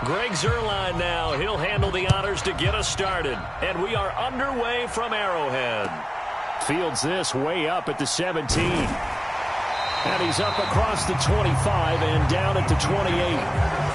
Greg Zuerlein now. He'll handle the honors to get us started. And we are underway from Arrowhead. Fields this way up at the 17. And he's up across the 25 and down at the 28.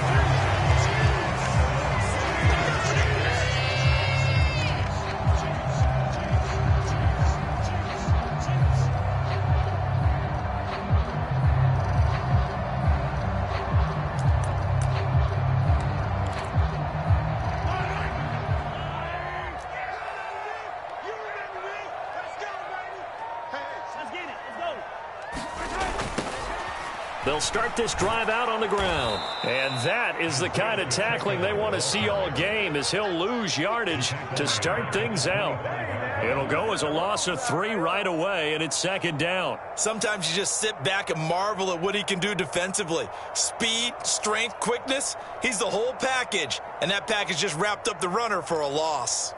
They'll start this drive out on the ground. And that is the kind of tackling they want to see all game, as he'll lose yardage to start things out. It'll go as a loss of 3 right away, and it's second down. Sometimes you just sit back and marvel at what he can do defensively. Speed, strength, quickness, he's the whole package. And that package just wrapped up the runner for a loss.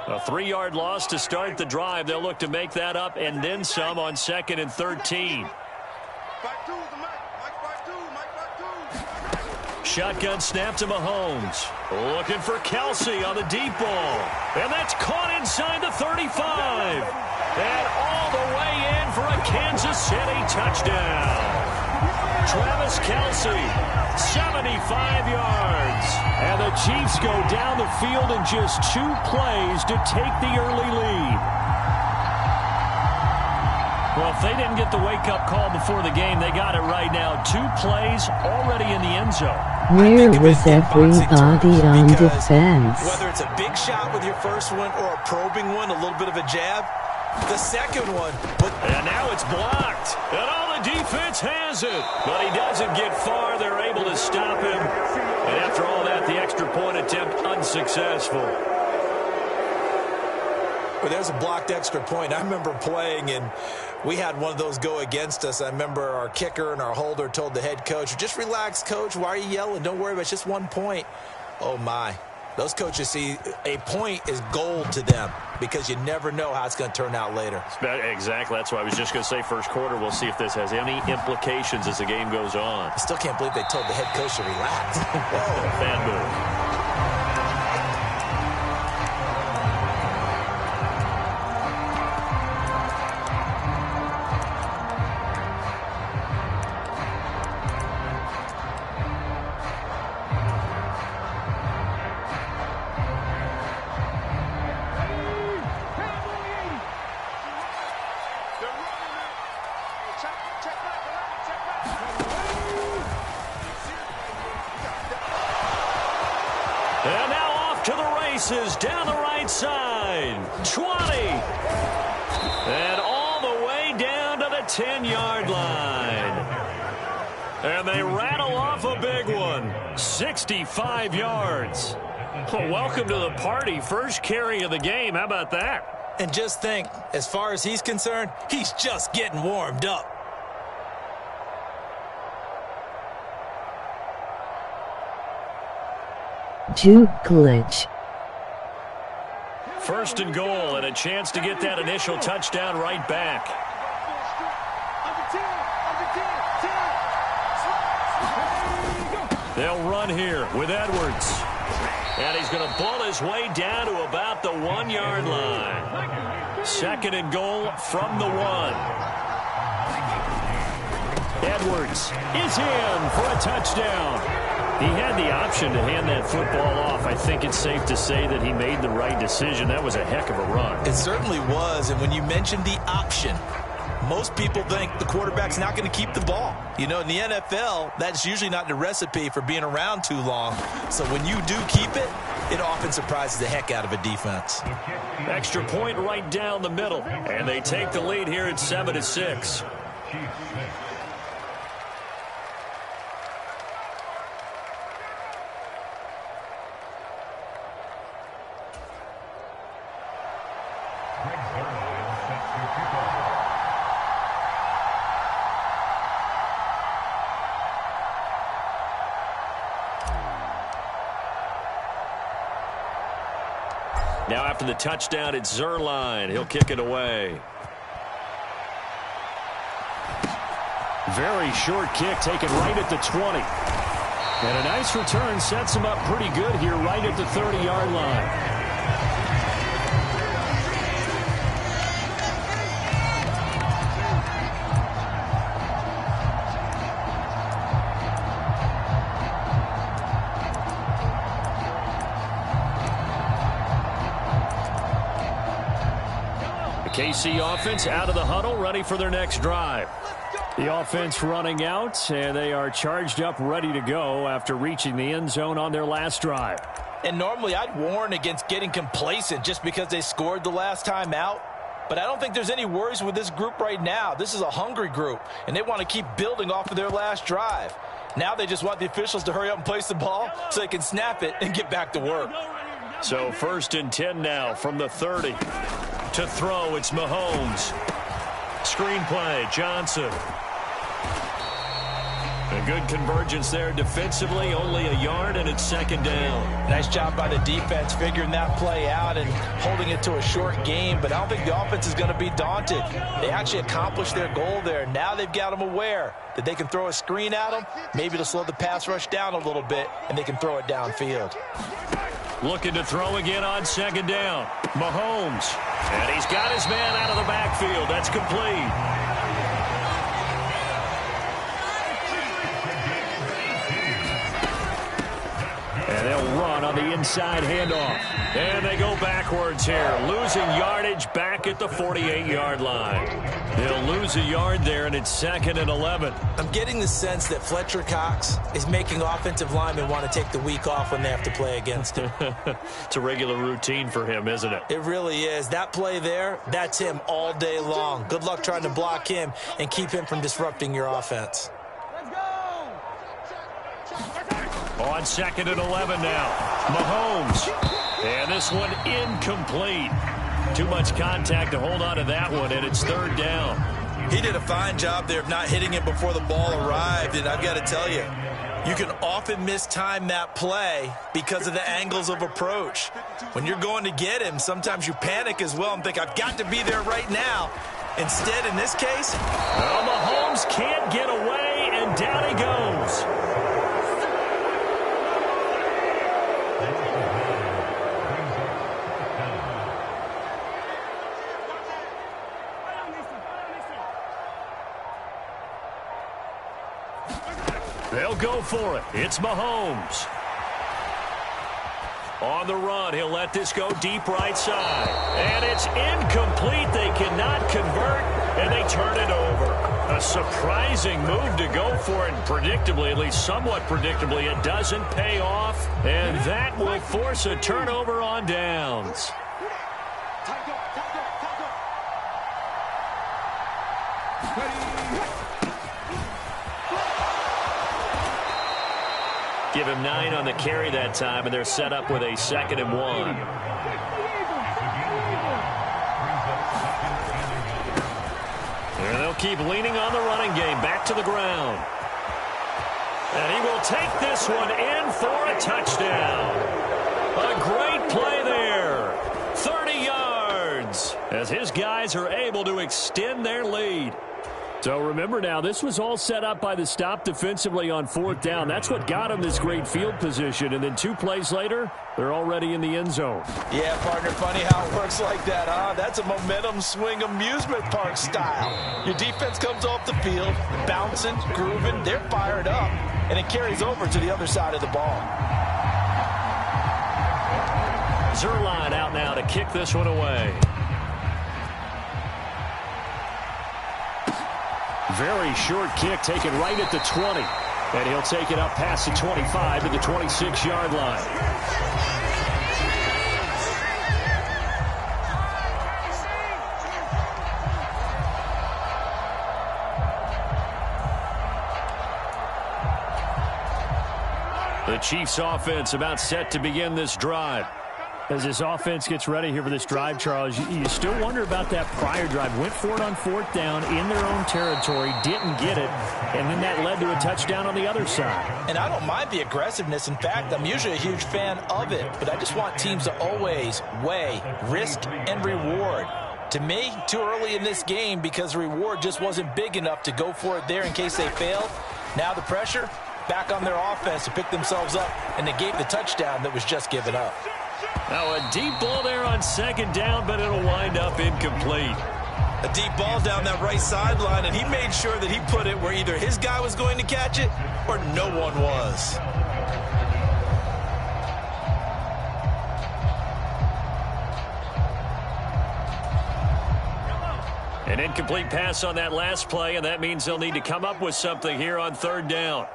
A 3-yard loss to start the drive. They'll look to make that up and then some on 2nd and 13. Shotgun snap to Mahomes. Looking for Kelsey on the deep ball. And that's caught inside the 35. And all the way in for a Kansas City touchdown. Travis Kelsey, 75 yards. And the Chiefs go down the field in just 2 plays to take the early lead. Well, if they didn't get the wake-up call before the game, they got it right now. 2 plays already in the end zone. Where was everybody on defense? Whether it's a big shot with your first one or a probing one, a little bit of a jab, the second one. And now it's blocked. And all the defense has it. But he doesn't get far. They're able to stop him. And after all that, the extra point attempt unsuccessful. Well, there's a blocked extra point. I remember playing, and we had one of those go against us. I remember our kicker and our holder told the head coach, just relax, coach. Why are you yelling? Don't worry about it. It's just 1 point. Oh, my. Those coaches see a point is gold to them because you never know how it's going to turn out later. Exactly. That's why I was just going to say first quarter. We'll see if this has any implications as the game goes on. I still can't believe they told the head coach to relax. Whoa. Bad move. And now off to the races down the right side. 20. And all the way down to the 10-yard line. And they rattle off a big one. 65 yards. Well, welcome to the party. First carry of the game. How about that? And just think, as far as he's concerned, he's just getting warmed up. Juke glitch. First and goal, and a chance to get that initial touchdown right back. They'll run here with Edwards. And he's going to bull his way down to about the 1-yard line. Second and goal from the 1. Edwards is in for a touchdown. He had the option to hand that football off. I think it's safe to say that he made the right decision. That was a heck of a run. It certainly was. And when you mentioned the option, most people think the quarterback's not going to keep the ball. You know, in the NFL, that's usually not the recipe for being around too long. So when you do keep it, it often surprises the heck out of a defense. Extra point right down the middle. And they take the lead here at 7-6. Now after the touchdown, it's Zuerlein. He'll kick it away. Very short kick taken right at the 20. And a nice return sets him up pretty good here right at the 30-yard line. KC offense out of the huddle, ready for their next drive. The offense running out, and they are charged up, ready to go after reaching the end zone on their last drive. And normally I'd warn against getting complacent just because they scored the last time out. But I don't think there's any worries with this group right now. This is a hungry group, and they want to keep building off of their last drive. Now they just want the officials to hurry up and place the ball so they can snap it and get back to work. So 1st and 10 now from the 30. To throw, it's Mahomes. Screen play, Johnson. A good convergence there defensively, only a yard, and it's 2nd down. Nice job by the defense figuring that play out and holding it to a short game, but I don't think the offense is going to be daunted. They actually accomplished their goal there. Now they've got them aware that they can throw a screen at them, maybe to slow the pass rush down a little bit, and they can throw it downfield. Looking to throw again on 2nd down. Mahomes. And he's got his man out of the backfield. That's complete. And they'll run on the inside handoff. And they go backwards here. Losing yardage back at the 48-yard line. They'll lose a yard there, and it's 2nd and 11. I'm getting the sense that Fletcher Cox is making offensive linemen want to take the week off when they have to play against him. It's a regular routine for him, isn't it? It really is. That play there, that's him all day long. Good luck trying to block him and keep him from disrupting your offense. On 2nd and 11 now. Mahomes. And this one incomplete. Too much contact to hold on to that one, and it's 3rd down. He did a fine job there of not hitting it before the ball arrived, and I've got to tell you, you can often mistime that play because of the angles of approach. When you're going to get him, sometimes you panic as well and think, I've got to be there right now. Instead, in this case, well, Mahomes can't get away, and down he goes. They'll go for it. It's Mahomes. On the run, he'll let this go deep right side. And it's incomplete. They cannot convert, and they turn it over. A surprising move to go for it, and predictably, at least somewhat predictably, it doesn't pay off. And that will force a turnover on downs. Give him 9 on the carry that time, and they're set up with a 2nd and 1. And they'll keep leaning on the running game. Back to the ground. And he will take this one in for a touchdown. A great play there. 30 yards as his guys are able to extend their lead. So remember now, this was all set up by the stop defensively on 4th down. That's what got them this great field position. And then 2 plays later, they're already in the end zone. Yeah, partner, funny how it works like that, huh? That's a momentum swing amusement park style. Your defense comes off the field, bouncing, grooving, they're fired up, and it carries over to the other side of the ball. Zerline out now to kick this one away. Very short kick taken right at the 20. And he'll take it up past the 25 to the 26-yard line. The Chiefs offense about set to begin this drive. As this offense gets ready here for this drive, Charles, you still wonder about that prior drive. Went for it on 4th down in their own territory, didn't get it, and then that led to a touchdown on the other side. And I don't mind the aggressiveness. In fact, I'm usually a huge fan of it, but I just want teams to always weigh risk and reward. To me, too early in this game because the reward just wasn't big enough to go for it there in case they failed. Now the pressure, back on their offense to pick themselves up and negate the touchdown that was just given up. Now a deep ball there on second down, but it'll wind up incomplete. A deep ball down that right sideline, and he made sure that he put it where either his guy was going to catch it or no one was. An incomplete pass on that last play, and that means they'll need to come up with something here on third down.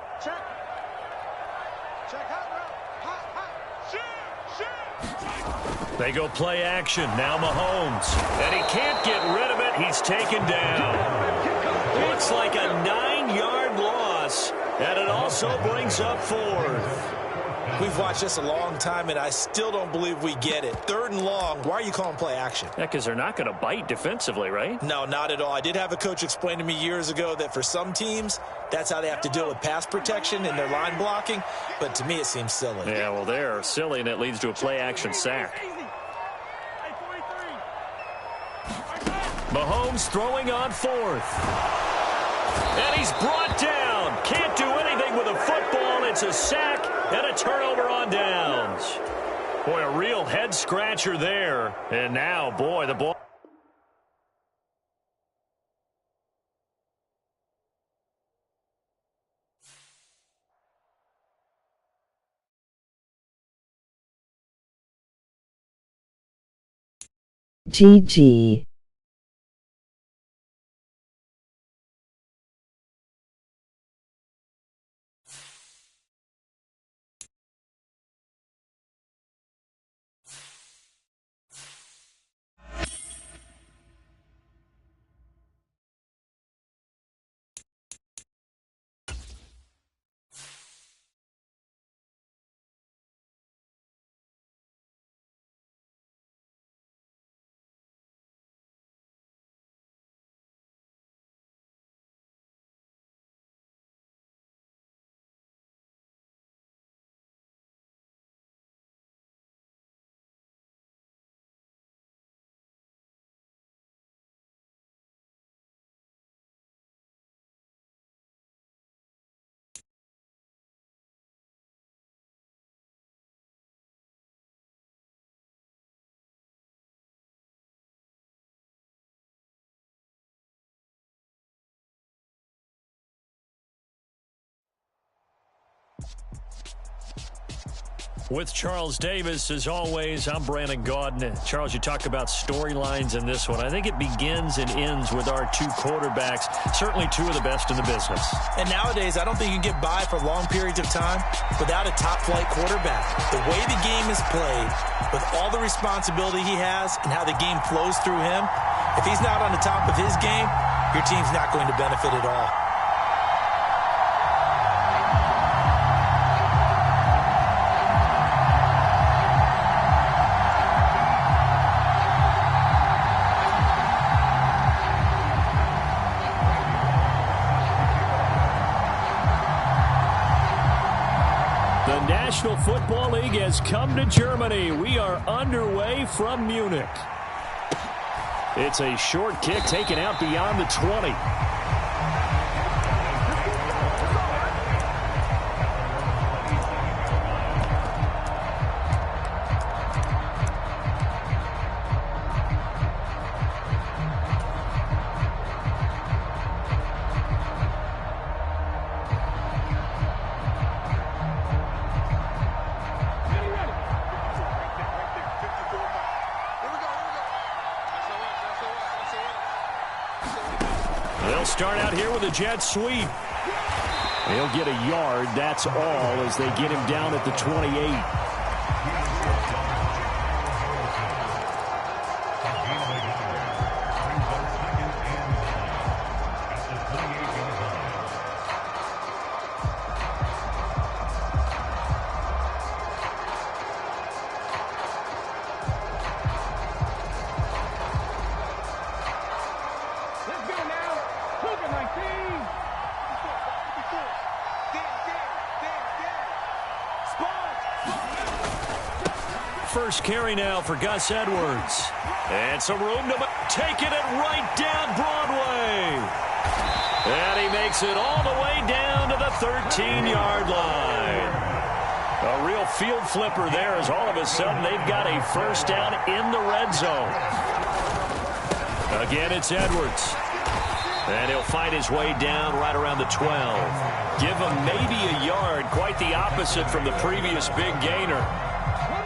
They go play action. Now Mahomes. And he can't get rid of it. He's taken down. Looks like a 9-yard loss. And it also brings up fourth. We've watched this a long time, and I still don't believe we get it. Third and long, why are you calling play action? Yeah, because they're not going to bite defensively, right? No, not at all. I did have a coach explain to me years ago that for some teams, that's how they have to deal with pass protection and their line blocking. But to me, it seems silly. Yeah, well, they're silly, and it leads to a play action sack. Mahomes throwing on fourth. And he's brought down. Can't do anything with a football. It's a sack and a turnover on downs. Boy, a real head-scratcher there. And now, boy, the ball. GG. With Charles Davis, as always, I'm Brandon Gaudin. Charles, you talk about storylines in this one. I think it begins and ends with our two quarterbacks, certainly two of the best in the business. And nowadays, I don't think you can get by for long periods of time without a top-flight quarterback. The way the game is played, with all the responsibility he has and how the game flows through him, if he's not on the top of his game, your team's not going to benefit at all. National Football League has come to Germany. We are underway from Munich. It's a short kick taken out beyond the 20. Start out here with a jet sweep. He'll get a yard, that's all, as they get him down at the 28. First carry now for Gus Edwards. And some room to take it and right down Broadway. And he makes it all the way down to the 13-yard line. A real field flipper there as all of a sudden they've got a first down in the red zone. Again, it's Edwards. And he'll find his way down right around the 12. Give him maybe a yard, quite the opposite from the previous big gainer.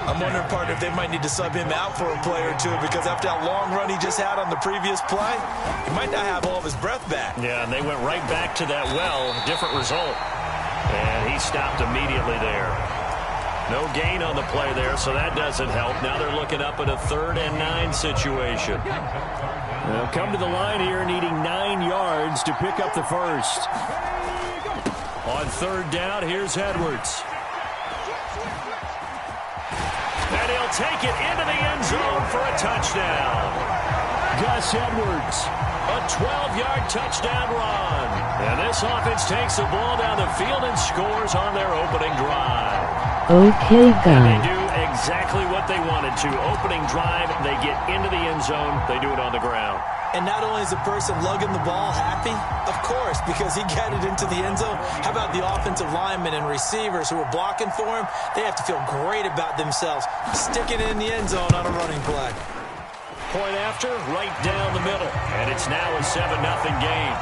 I'm wondering, partner, if they might need to sub him out for a play or two, because after that long run he just had on the previous play, he might not have all of his breath back. Yeah, and they went right back to that well, different result. And he stopped immediately there. No gain on the play there, so that doesn't help. Now they're looking up at a 3rd and 9 situation. They'll come to the line here needing 9 yards to pick up the first. On 3rd down, here's Edwards. And he'll take it into the end zone for a touchdown. Gus Edwards, a 12-yard touchdown run. And this offense takes the ball down the field and scores on their opening drive. Okay, And they guys. do exactly what they wanted to. Opening drive, they get into the end zone. They do it on the ground. And not only is the person lugging the ball happy, of course, because he got it into the end zone. How about the offensive linemen and receivers who are blocking for him? They have to feel great about themselves, sticking it in the end zone on a running play. Point after, right down the middle. And it's now a 7-0 game.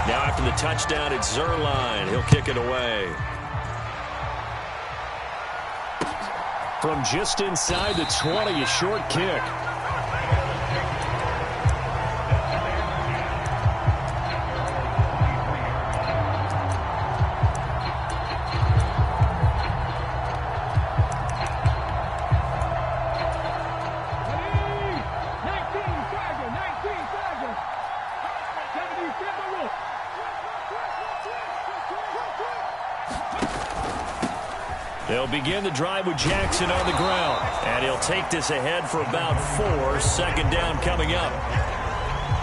Now after the touchdown, it's Zerline. He'll kick it away. From just inside the 20, a short kick. They'll begin the drive with Jackson on the ground. And he'll take this ahead for about 4. 2nd down coming up.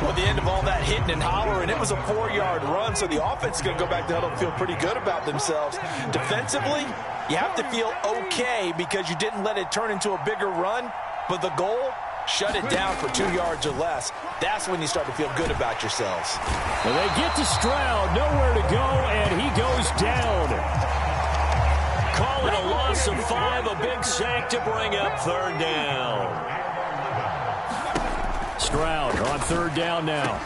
Well, at the end of all that hitting and hollering, it was a 4-yard run, so the offense is going to go back to huddle and feel pretty good about themselves. Defensively, you have to feel okay because you didn't let it turn into a bigger run, but the goal, shut it down for 2 yards or less. That's when you start to feel good about yourselves. Well, they get to Stroud, nowhere to go, and he goes down. Call it a loss of 5, a big sack to bring up 3rd down. Stroud on 3rd down now.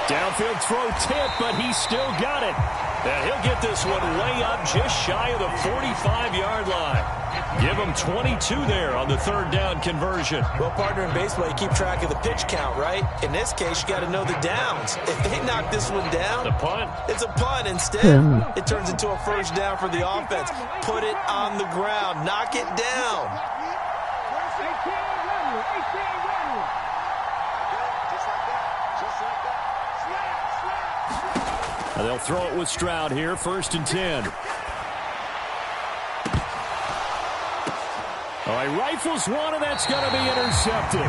Downfield throw tip, but he still got it. And he'll get this one way up just shy of the 45-yard line. Give him 22 there on the 3rd down conversion. Well, partner, in baseball, you keep track of the pitch count, right? In this case, you got to know the downs. If they knock this one down, The punt. it's a punt. Instead, it turns into a 1st down for the offense. Put it on the ground. Knock it down. And they'll throw it with Stroud here, 1st and 10. All right, rifles one, and that's going to be intercepted.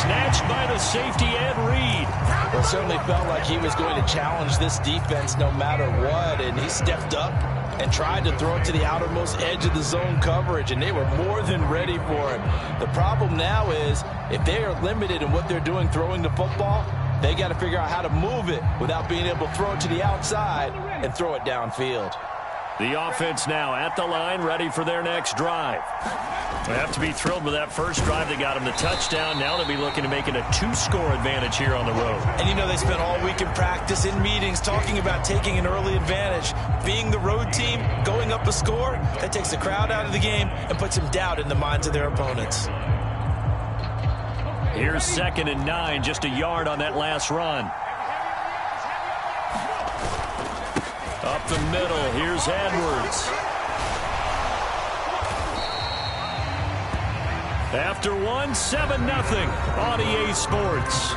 Snatched by the safety, Ed Reed. Well, it certainly felt like he was going to challenge this defense no matter what, and he stepped up and tried to throw it to the outermost edge of the zone coverage, and they were more than ready for him. The problem now is if they are limited in what they're doing throwing the football, they got to figure out how to move it without being able to throw it to the outside and throw it downfield. The offense now at the line, ready for their next drive. They have to be thrilled with that first drive. They got them the touchdown. Now they'll be looking to make it a 2-score advantage here on the road. And you know, they spent all week in practice, in meetings, talking about taking an early advantage. Being the road team, going up a score, that takes the crowd out of the game and puts some doubt in the minds of their opponents. Here's 2nd and 9, just a yard on that last run. Up the middle, here's Edwards. After 1, 7-0 on EA Sports.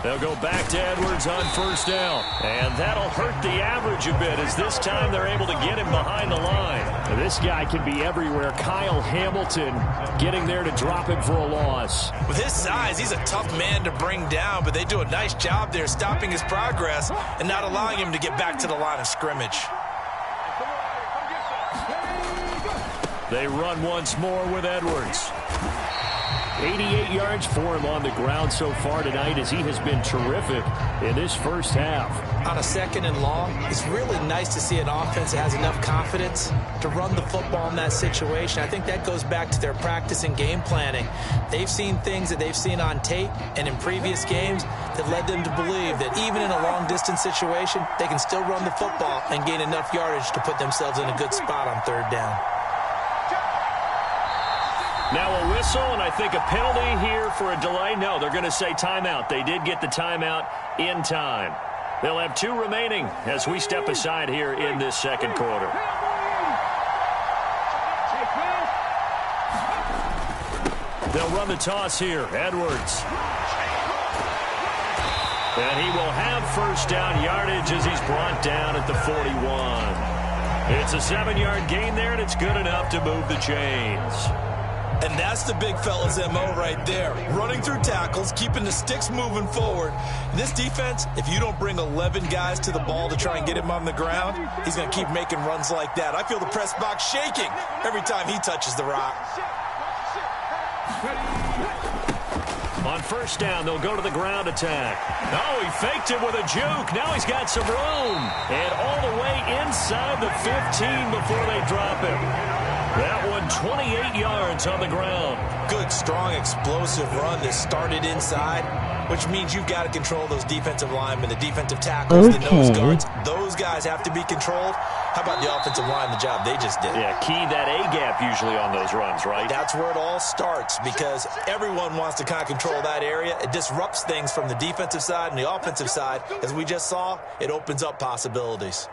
They'll go back to Edwards on first down. And that'll hurt the average a bit as this time they're able to get him behind the line. And this guy can be everywhere. Kyle Hamilton getting there to drop him for a loss. With his size, he's a tough man to bring down, but they do a nice job there stopping his progress and not allowing him to get back to the line of scrimmage. They run once more with Edwards. 88 yards for him on the ground so far tonight as he has been terrific in this first half. On a second and long, it's really nice to see an offense that has enough confidence to run the football in that situation. I think that goes back to their practice and game planning. They've seen things that they've seen on tape and in previous games that led them to believe that even in a long-distance situation, they can still run the football and gain enough yardage to put themselves in a good spot on third down. Now a whistle, and I think a penalty here for a delay. No, they're going to say timeout. They did get the timeout in time. They'll have 2 remaining as we step aside here in this second quarter. They'll run the toss here. Edwards. And he will have first down yardage as he's brought down at the 41. It's a 7-yard gain there, and it's good enough to move the chains. And that's the big fella's MO right there. Running through tackles, keeping the sticks moving forward. This defense, if you don't bring 11 guys to the ball to try and get him on the ground, he's going to keep making runs like that. I feel the press box shaking every time he touches the rock. On first down, they'll go to the ground attack. Oh, he faked it with a juke. Now he's got some room. And all the way inside the 15 before they drop him. That one, 28 yards on the ground. Good, strong, explosive run that started inside, which means you've got to control those defensive linemen, the defensive tackles, the nose guards. Those guys have to be controlled. How about the offensive line, the job they just did? Yeah, key that A-gap usually on those runs, right? That's where it all starts because everyone wants to kind of control that area. It disrupts things from the defensive side and the offensive side. As we just saw, it opens up possibilities.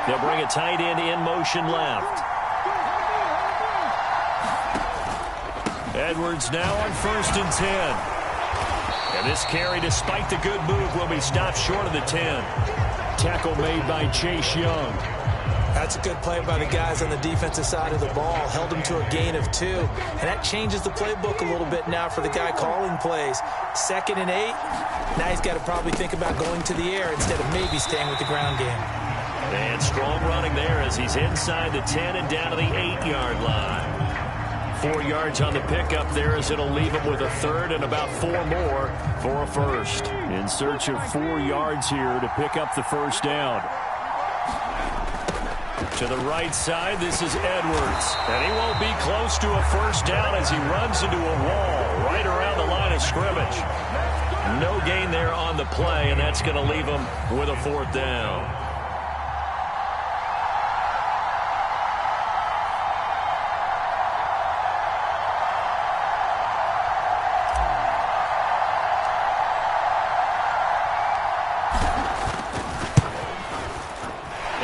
They'll bring a tight end in motion left. Edwards now on first and 10. And this carry, despite the good move, will be stopped short of the 10. Tackle made by Chase Young. That's a good play by the guys on the defensive side of the ball. Held him to a gain of 2. And that changes the playbook a little bit now for the guy calling plays. 2nd and 8. Now he's got to probably think about going to the air instead of maybe staying with the ground game. And strong running there as he's inside the 10 and down to the 8-yard line. 4 yards on the pickup there as it'll leave him with a third and about 4 more for a first. In search of 4 yards here to pick up the first down. To the right side, this is Edwards. And he won't be close to a first down as he runs into a wall right around the line of scrimmage. No gain there on the play, and that's going to leave him with a 4th down.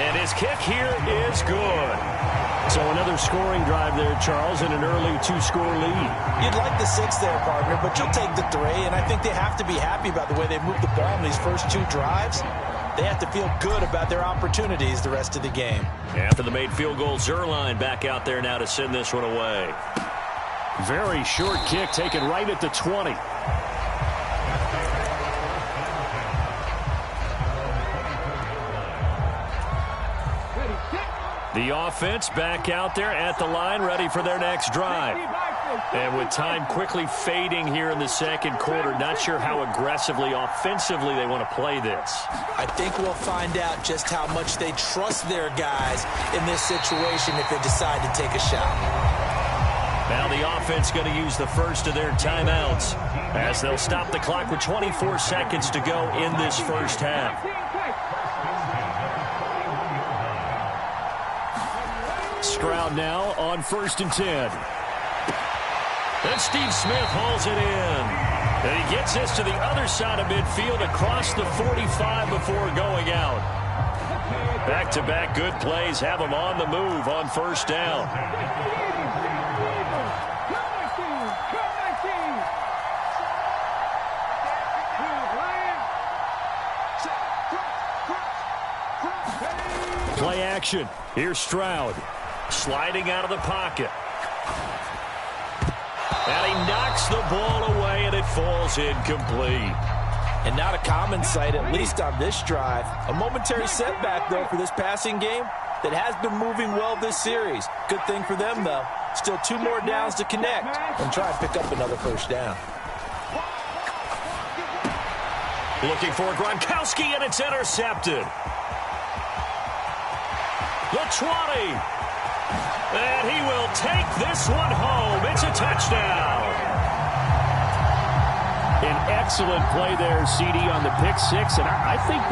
And his kick here is good. So another scoring drive there, Charles, and an early 2-score lead. You'd like the 6 there, partner, but you'll take the 3. And I think they have to be happy about the way they moved the ball in these first 2 drives. They have to feel good about their opportunities the rest of the game. After the made field goal, Zerline back out there now to send this one away. Very short kick taken right at the 20. The offense back out there at the line, ready for their next drive. And with time quickly fading here in the second quarter, not sure how aggressively, offensively they want to play this. I think we'll find out just how much they trust their guys in this situation if they decide to take a shot. Now the offense going to use the first of their timeouts as they'll stop the clock with 24 seconds to go in this first half. Stroud now on first and 10. And Steve Smith hauls it in. And he gets this to the other side of midfield across the 45 before going out. Back-to-back good plays have them on the move on first down. Play action. Here's Stroud. Sliding out of the pocket. And he knocks the ball away, and it falls incomplete. And not a common sight, at least on this drive. A momentary setback, though, for this passing game that has been moving well this series. Good thing for them, though. Still 2 more downs to connect and try and pick up another first down. Looking for Gronkowski, and it's intercepted. The 20. And he will take this one home. It's a touchdown. An excellent play there, CD, on the pick six. And I think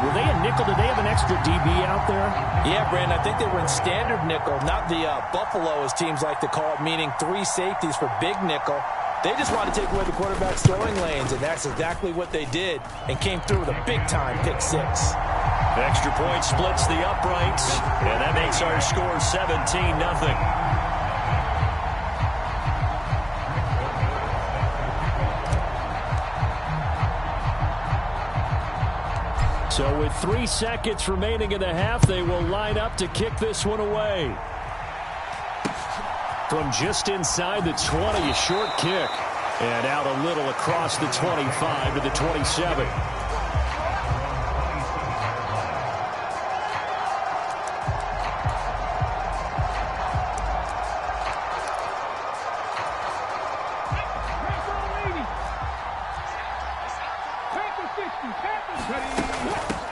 were they a nickel? Did they have an extra DB out there? Yeah, Brandon, I think they were in standard nickel, not the Buffalo, as teams like to call it, meaning 3 safeties for big nickel. They just want to take away the quarterback's throwing lanes, and that's exactly what they did and came through with a big-time pick six. Extra point splits the uprights, and that makes our score 17-0. So with 3 seconds remaining in the half, they will line up to kick this one away. From just inside the 20, a short kick. And out a little across the 25 to the 27.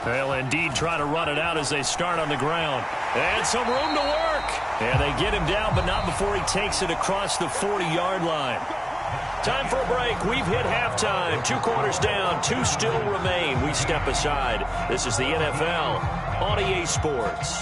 They'll indeed try to run it out as they start on the ground. And some room to work. And they get him down, but not before he takes it across the 40-yard line. Time for a break. We've hit halftime. 2 quarters down. 2 still remain. We step aside. This is the NFL on EA Sports.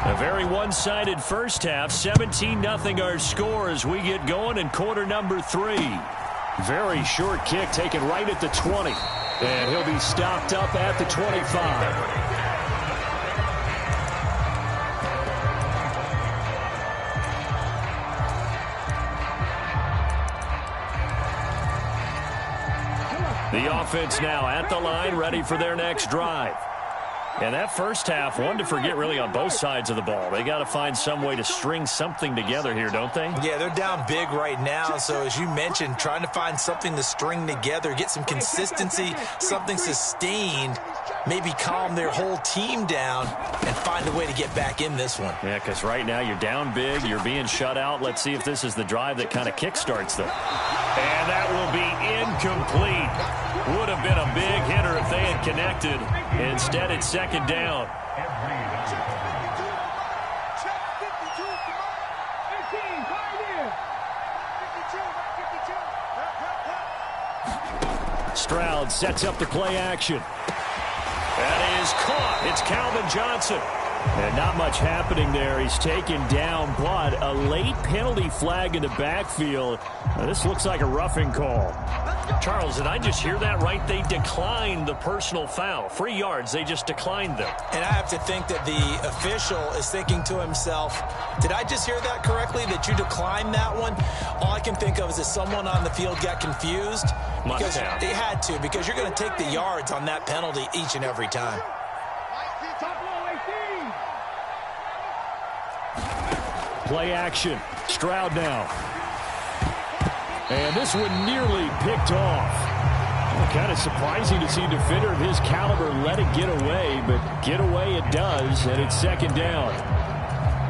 A very one-sided first half. 17-0 our score as we get going in quarter number 3. Very short kick taken right at the 20. And he'll be stopped up at the 25. The offense now at the line, ready for their next drive. And that first half, one to forget really on both sides of the ball. They got to find some way to string something together here, don't they? Yeah, they're down big right now. So as you mentioned, trying to find something to string together, get some consistency, something sustained, maybe calm their whole team down and find a way to get back in this one. Yeah, because right now you're down big, you're being shut out. Let's see if this is the drive that kind of kickstarts them. And that will be incomplete. Would have been a big hitter if they had connected. Instead, it's second down. Stroud sets up the play action. That is caught. It's Calvin Johnson. And not much happening there. He's taken down, but a late penalty flag in the backfield. Now, this looks like a roughing call. Charles, did I just hear that right? They declined the personal foul. 3 yards, they just declined them. And I have to think that the official is thinking to himself, did I just hear that correctly, that you declined that one? All I can think of is that someone on the field got confused. Must have. They had to, because you're going to take the yards on that penalty each and every time. Play action. Stroud now. And this one nearly picked off. Well, kind of surprising to see a defender of his caliber let it get away, but get away it does, and it's second down.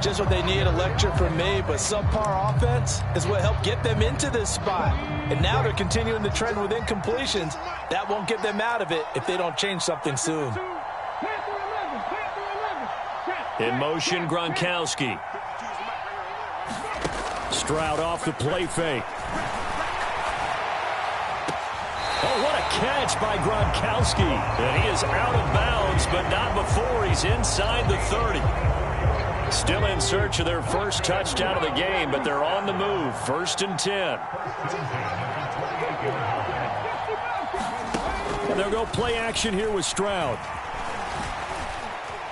just what they need, a lecture from me, but subpar offense is what helped get them into this spot. And now they're continuing the trend with incompletions. That won't get them out of it if they don't change something soon. In motion, Gronkowski. Stroud off the play fake. Oh, what a catch by Gronkowski. And he is out of bounds, but not before he's inside the 30. Still in search of their first touchdown of the game, but they're on the move. 1st and 10. And they'll go play action here with Stroud.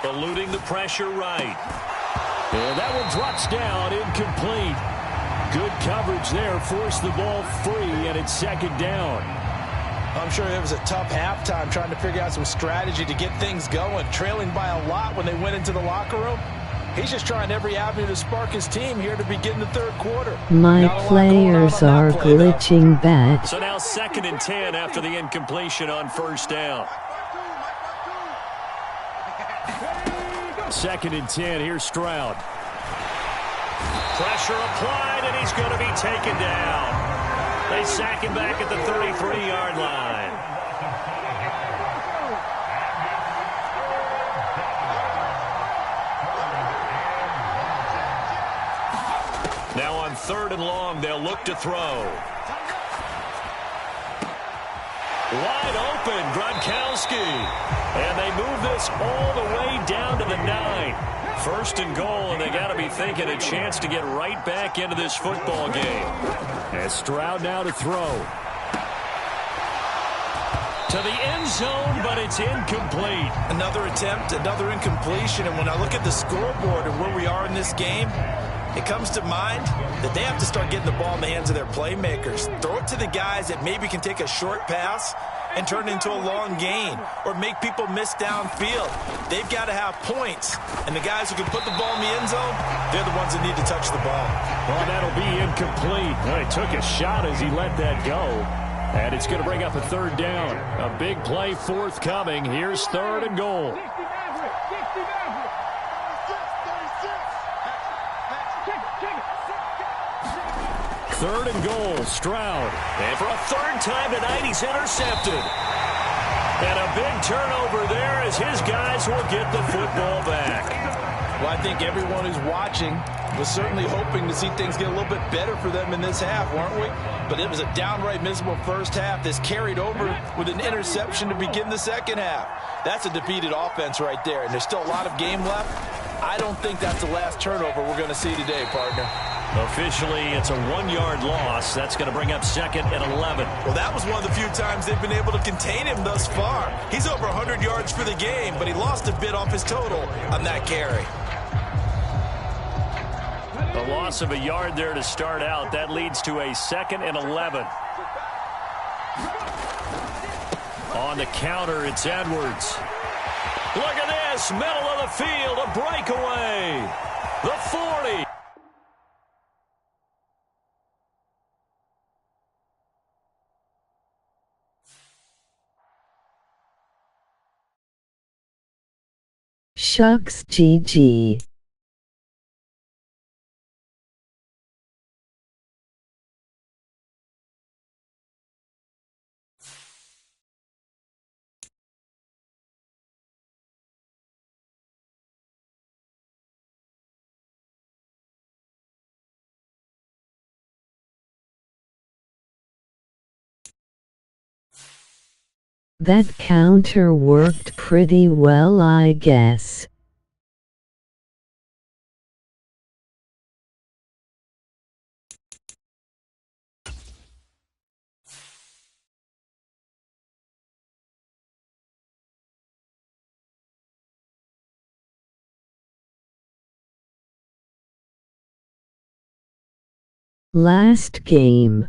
Eluding the pressure right. And that one drops down, incomplete. Good coverage there, forced the ball free, and it's 2nd down. I'm sure it was a tough halftime trying to figure out some strategy to get things going, trailing by a lot when they went into the locker room. He's just trying every avenue to spark his team here to begin the 3rd quarter. My players are glitching bad. So now 2nd and 10 after the incompletion on 1st down. 2nd and 10, here's Stroud. Pressure applied, and he's going to be taken down. They sack him back at the 33-yard line. Now on 3rd and long, they'll look to throw. Wide open, Gronkowski. And they move this all the way down to the 9. 1st and goal, and they got to be thinking a chance to get right back into this football game. And Stroud now to throw. To the end zone, but it's incomplete. Another attempt, another incompletion, and when I look at the scoreboard and where we are in this game, it comes to mind that they have to start getting the ball in the hands of their playmakers. Throw it to the guys that maybe can take a short pass and turn it into a long gain or make people miss downfield. They've got to have points, and the guys who can put the ball in the end zone, they're the ones that need to touch the ball. Well, that'll be incomplete. Well, he took a shot as he let that go, and it's going to bring up a 3rd down. A big play forthcoming. Here's 3rd and goal. Third and goal, Stroud. And for a 3rd time tonight, he's intercepted. And a big turnover there as his guys will get the football back. Well, I think everyone who's watching was certainly hoping to see things get a little bit better for them in this half, weren't we? But it was a downright miserable first half. This carried over with an interception to begin the 2nd half. That's a defeated offense right there, and there's still a lot of game left. I don't think that's the last turnover we're going to see today, partner. Officially, it's a 1-yard loss. That's going to bring up 2nd and 11. Well, that was one of the few times they've been able to contain him thus far. He's over 100 yards for the game, but he lost a bit off his total on that carry. A loss of a yard there to start out. That leads to a 2nd and 11. On the counter, it's Edwards. Look at this, middle of the field, a breakaway. The 40. Shucks GG. That counter worked pretty well, I guess. Last game.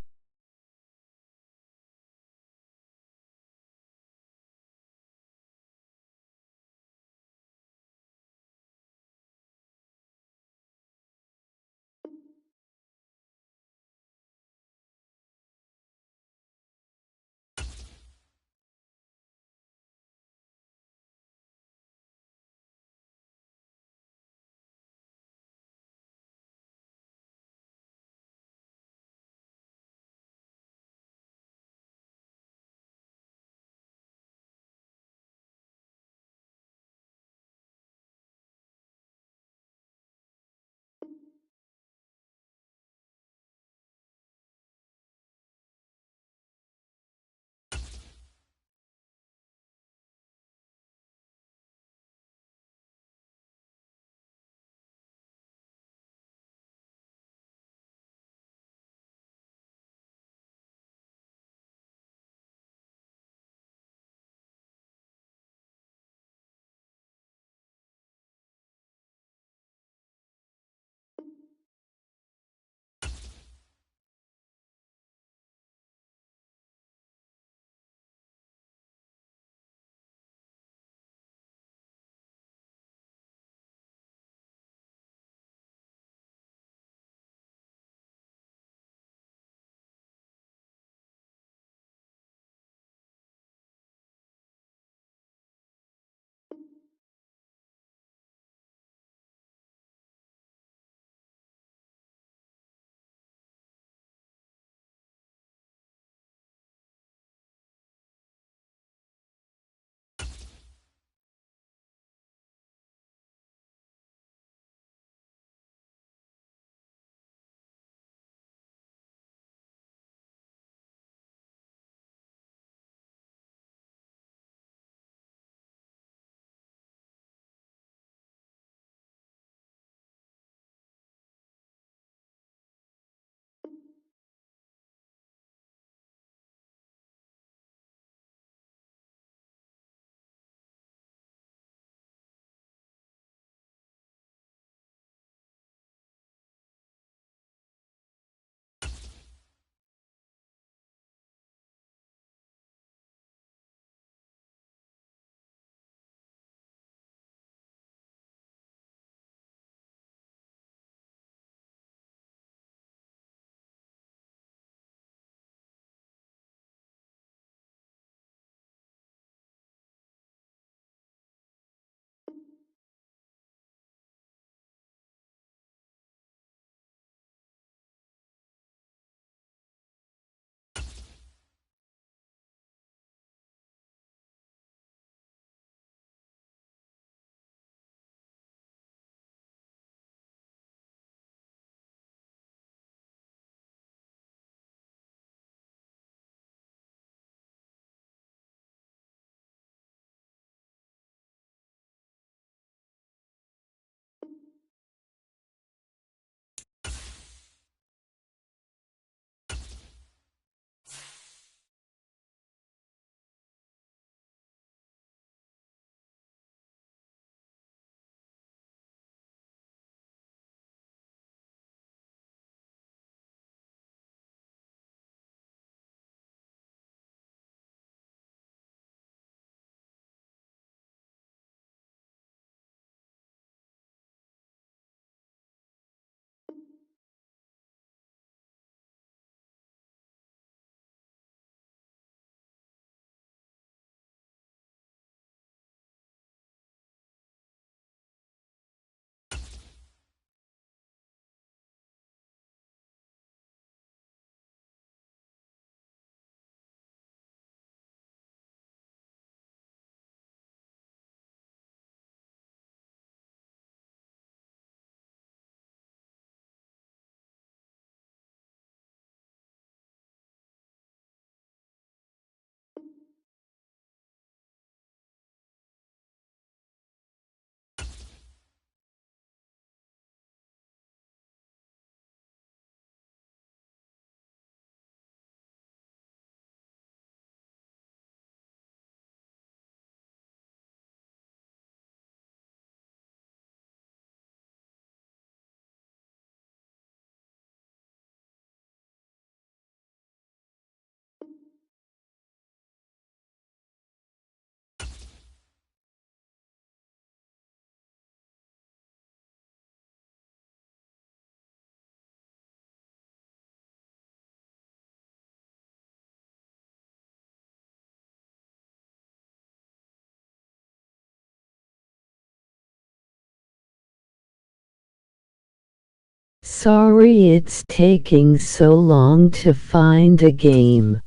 Sorry it's taking so long to find a game.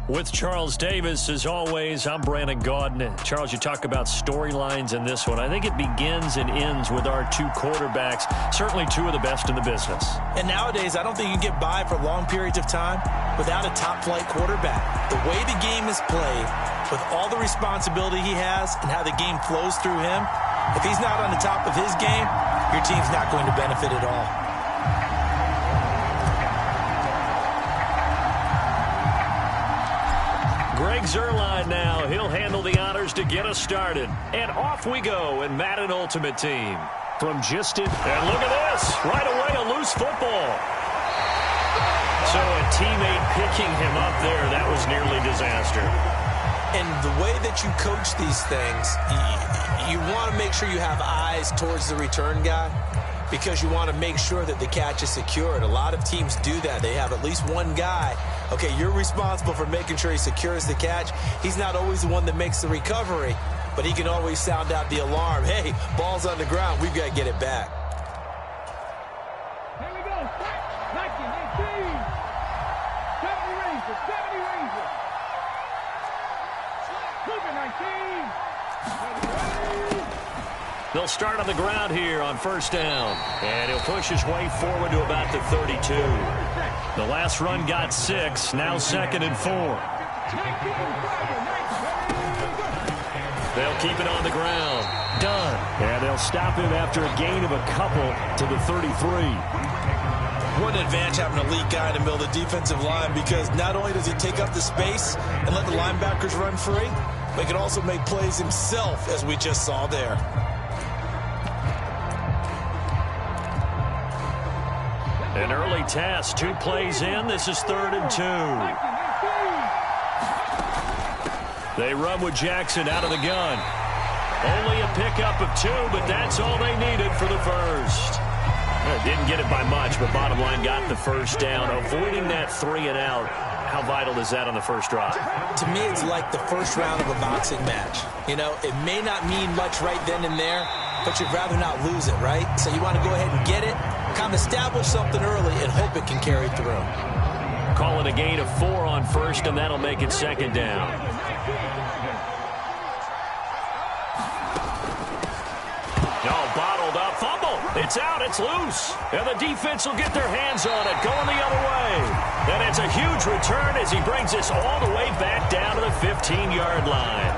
With Charles Davis, as always, I'm Brandon Gaudin. Charles, you talk about storylines in this one. I think it begins and ends with our two quarterbacks, certainly two of the best in the business. And nowadays, I don't think you can get by for long periods of time without a top-flight quarterback. The way the game is played, with all the responsibility he has and how the game flows through him, if he's not on the top of his game, your team's not going to benefit at all. Greg Zuerlein now. He'll handle the honors to get us started. And off we go in Madden Ultimate Team. From just in... And look at this. Right away, a loose football. So a teammate picking him up there, that was nearly disaster. And the way that you coach these things, you want to make sure you have eyes towards the return guy, because you want to make sure that the catch is secured. A lot of teams do that. They have at least one guy. Okay, you're responsible for making sure he secures the catch. He's not always the one that makes the recovery, but he can always sound out the alarm. Hey, ball's on the ground. We've got to get it back. Here we go. 19, 18. 70 Rangers. 70 Rangers. Cougar 19. They'll start on the ground here on first down. And he'll push his way forward to about the 32. The last run got 6. Now 2nd and 4. They'll keep it on the ground. Done. And they'll stop him after a gain of a couple to the 33. What an advantage having an elite guy in the middle of the defensive line, because not only does he take up the space and let the linebackers run free, but he can also make plays himself, as we just saw there. An early task, 2 plays in. This is 3rd and 2. They run with Jackson out of the gun. Only a pickup of 2, but that's all they needed for the first. Didn't get it by much, but bottom line got the first down. Avoiding that 3 and out. How vital is that on the first drive? To me, it's like the first round of a boxing match. You know, it may not mean much right then and there, but you'd rather not lose it, right? So you want to go ahead and get it, kind of establish something early, and hope it can carry through. Call it a gain of 4 on first, and that'll make it 2nd down. Oh, bottled up. Fumble. It's out. It's loose. And the defense will get their hands on it, going the other way. And it's a huge return as he brings this all the way back down to the 15-yard line.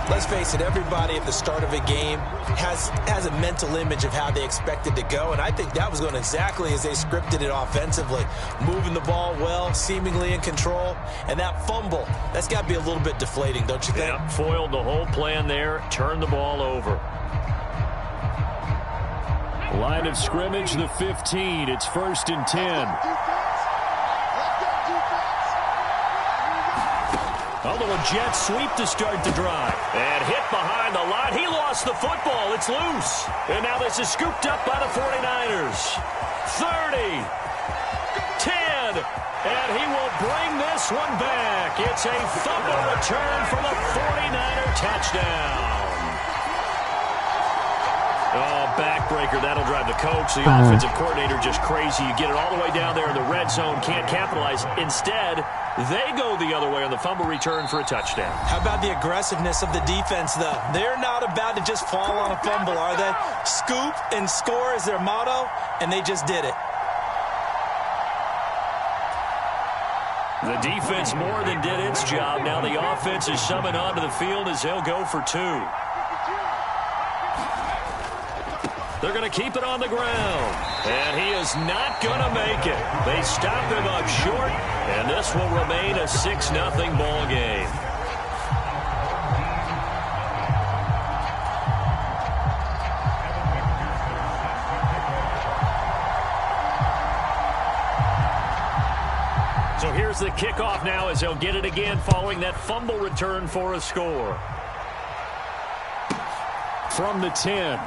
Let's face it, everybody at the start of a game has a mental image of how they expect it to go, and I think that was going exactly as they scripted it offensively. Moving the ball well, seemingly in control, and that fumble, that's got to be a little bit deflating, don't you think? Yeah, foiled the whole plan there, turned the ball over. Line of scrimmage, the 15. It's 1st and 10. A little jet sweep to start the drive. And hit behind the line. He lost the football. It's loose. And now this is scooped up by the 49ers. 30. 10. And he will bring this one back. It's a fumble return for the 49er touchdown. Oh, backbreaker. That'll drive the coach, the offensive coordinator, just crazy. You get it all the way down there in the red zone, can't capitalize. Instead, they go the other way on the fumble return for a touchdown. How about the aggressiveness of the defense, though? They're not about to just fall on a fumble, are they? Scoop and score is their motto, and they just did it. The defense more than did its job. Now the offense is summoned onto the field as they'll go for 2. They're going to keep it on the ground. And he is not going to make it. They stop him up short, and this will remain a 6-0 ball game. So here's the kickoff now as they'll get it again following that fumble return for a score. From the 10.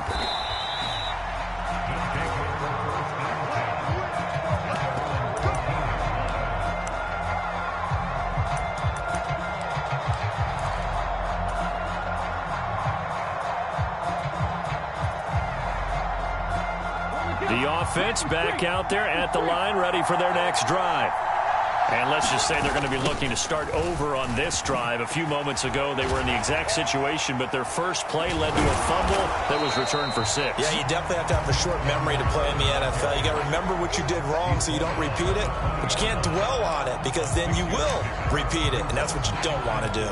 The offense back out there at the line, ready for their next drive. And let's just say they're going to be looking to start over on this drive. A few moments ago, they were in the exact situation, but their first play led to a fumble that was returned for 6. Yeah, you definitely have to have a short memory to play in the NFL. You got to remember what you did wrong so you don't repeat it, but you can't dwell on it because then you will repeat it, and that's what you don't want to do.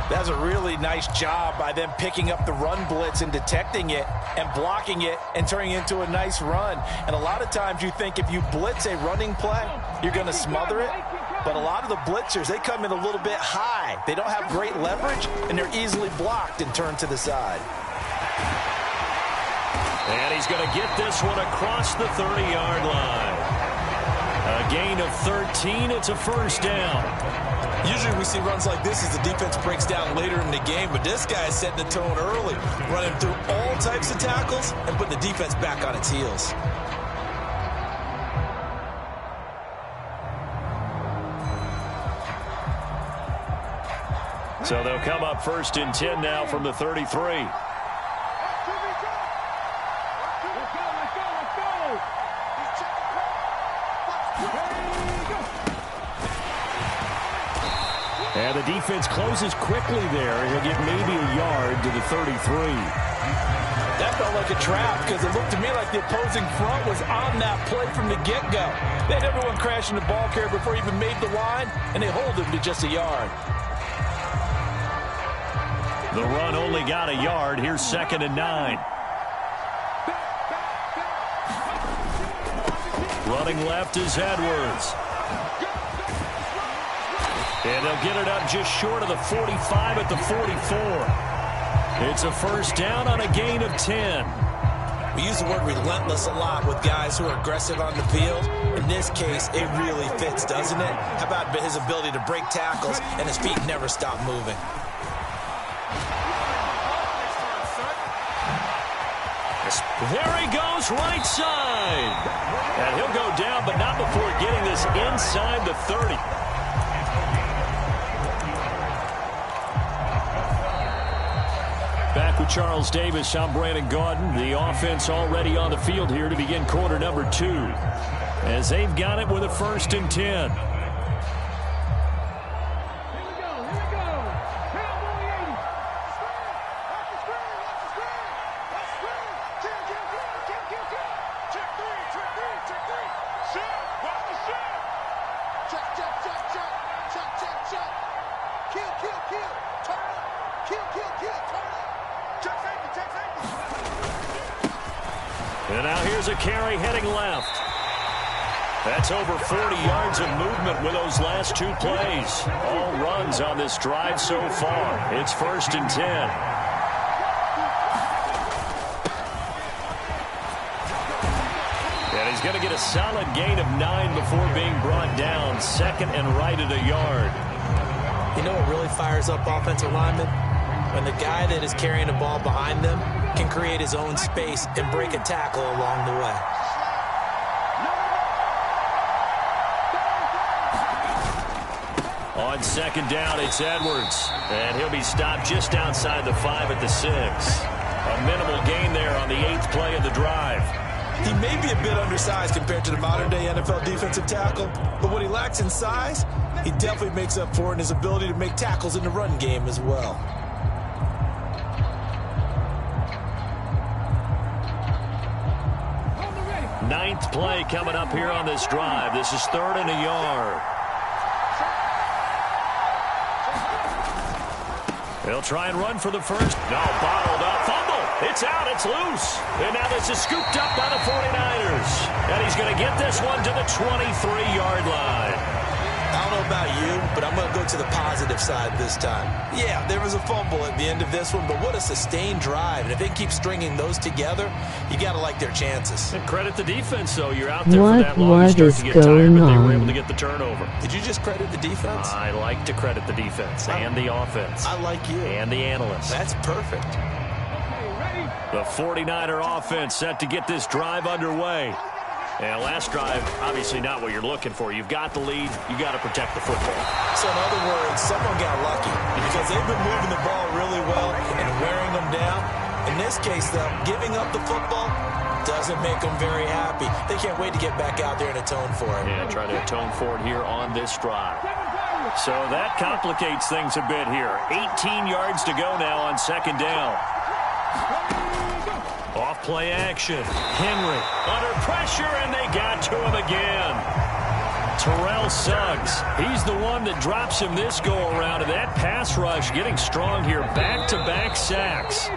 That's a really nice job by them picking up the run blitz and detecting it and blocking it and turning it into a nice run. And a lot of times you think if you blitz a running play, you're going to smother it. But a lot of the blitzers, they come in a little bit high. They don't have great leverage, and they're easily blocked and turned to the side. And he's going to get this one across the 30-yard line. A gain of 13. It's a first down. Usually we see runs like this as the defense breaks down later in the game, but this guy is setting the tone early, running through all types of tackles and putting the defense back on its heels. So they'll come up 1st and 10 now from the 33. And the defense closes quickly there. He'll get maybe a yard to the 33. That felt like a trap because it looked to me like the opposing front was on that play from the get-go. They had everyone crashing the ball carrier before he even made the line, and they hold him to just a yard. The run only got a yard. Here's 2nd and 9. Running left is Edwards. And they'll get it up just short of the 45 at the 44. It's a first down on a gain of 10. We use the word relentless a lot with guys who are aggressive on the field. In this case, it really fits, doesn't it? How about his ability to break tackles and his feet never stop moving? There he goes, right side. And he'll go down, but not before getting this inside the 30. Back with Charles Davis, I'm Brandon Gaudin. The offense already on the field here to begin quarter number 2. As they've got it with a 1st and 10. And now here's a carry heading left. That's over 40 yards of movement with those last 2 plays. All runs on this drive so far. It's 1st and 10. And he's going to get a solid gain of 9 before being brought down. 2nd and right at a yard. You know what really fires up offensive linemen? When the guy that is carrying the ball behind them can create his own space and break a tackle along the way. On second down, it's Edwards. And he'll be stopped just outside the 5 at the 6. A minimal gain there on the 8th play of the drive. He may be a bit undersized compared to the modern-day NFL defensive tackle, but what he lacks in size, he definitely makes up for in his ability to make tackles in the run game as well. Ninth play coming up here on this drive. This is 3rd and a yard. They'll try and run for the first. No, bottled up. Fumble. It's out. It's loose. And now this is scooped up by the 49ers. And he's going to get this one to the 23-yard line. I don't know about you, but I'm going to go to the positive side this time. Yeah, there was a fumble at the end of this one, but what a sustained drive. And if they keep stringing those together, you got to like their chances. And credit the defense, though. You're out there for that long. You start to get tired, but they were able to get the turnover. Did you just credit the defense? I like to credit the defense and the offense. I like you. And the analysts. That's perfect. The 49er offense set to get this drive underway. And last drive, obviously not what you're looking for. You've got the lead. You got to protect the football. So in other words, someone got lucky because they've been moving the ball really well and wearing them down. In this case, though, giving up the football doesn't make them very happy. They can't wait to get back out there and atone for it. Yeah, try to atone for it here on this drive. So that complicates things a bit here. 18 yards to go now on second down. Off play action. Henry under pressure, and they got to him again. Terrell Suggs. He's the one that drops him this go-around, and that pass rush getting strong here. Back-to-back sacks.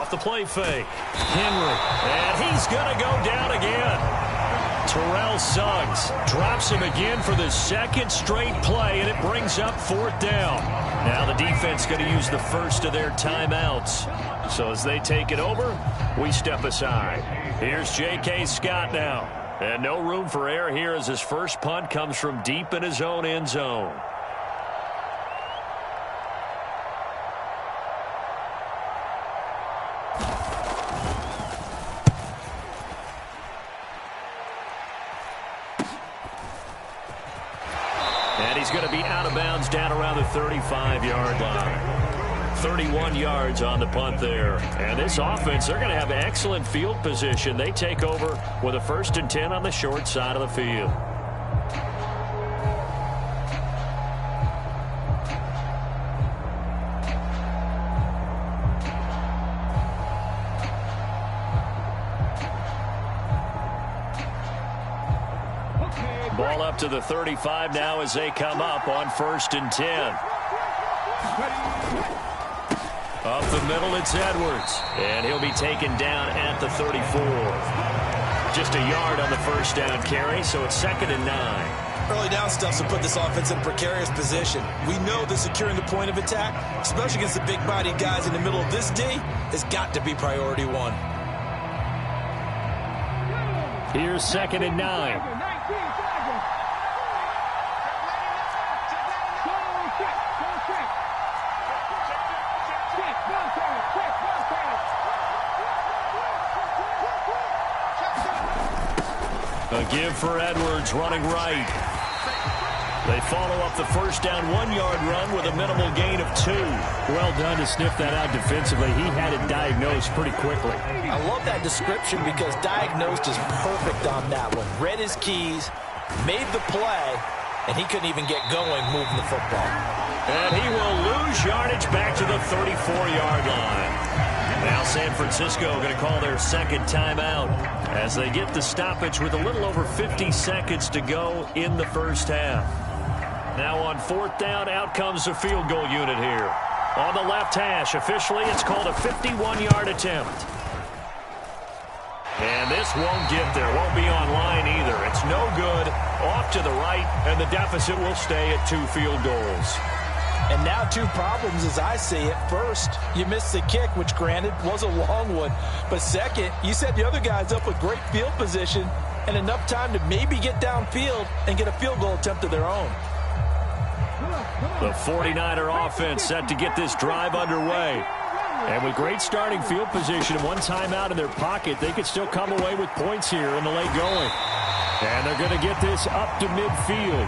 The play fake. Henry. And he's going to go down again. Terrell Suggs drops him again for the second straight play, and it brings up 4th down. Now the defense going to use the first of their timeouts. So as they take it over, we step aside. Here's J.K. Scott now. And no room for error here as his first punt comes from deep in his own end zone. And he's going to be out of bounds down around the 35-yard line. 31 yards on the punt there. And this offense, they're going to have excellent field position. They take over with a 1st and 10 on the short side of the field. Ball up to the 35 now as they come up on 1st and 10. Up the middle, it's Edwards. And he'll be taken down at the 34. Just a yard on the first down carry, so it's 2nd and 9. Early down stuffs will put this offense in a precarious position. We know that securing the point of attack, especially against the big-bodied guys in the middle of this D, has got to be priority one. Here's 2nd and 9. A give for Edwards running right. They follow up the first down 1-yard run with a minimal gain of 2. Well done to sniff that out defensively. He had it diagnosed pretty quickly. I love that description because diagnosed is perfect on that one. Read his keys, made the play, and he couldn't even get going moving the football. And he will lose yardage back to the 34-yard line. Now San Francisco going to call their second timeout as they get the stoppage with a little over 50 seconds to go in the first half. Now on 4th down, out comes the field goal unit here. On the left hash, officially it's called a 51-yard attempt. And this won't get there. Won't be online either. It's no good. Off to the right, and the deficit will stay at 2 field goals. And now 2 problems as I see it. First, you missed the kick, which granted was a long one. But second, you set the other guys up with great field position and enough time to maybe get downfield and get a field goal attempt of their own. The 49er offense set to get this drive underway. And with great starting field position and 1 timeout in their pocket, they could still come away with points here in the late going. And they're going to get this up to midfield.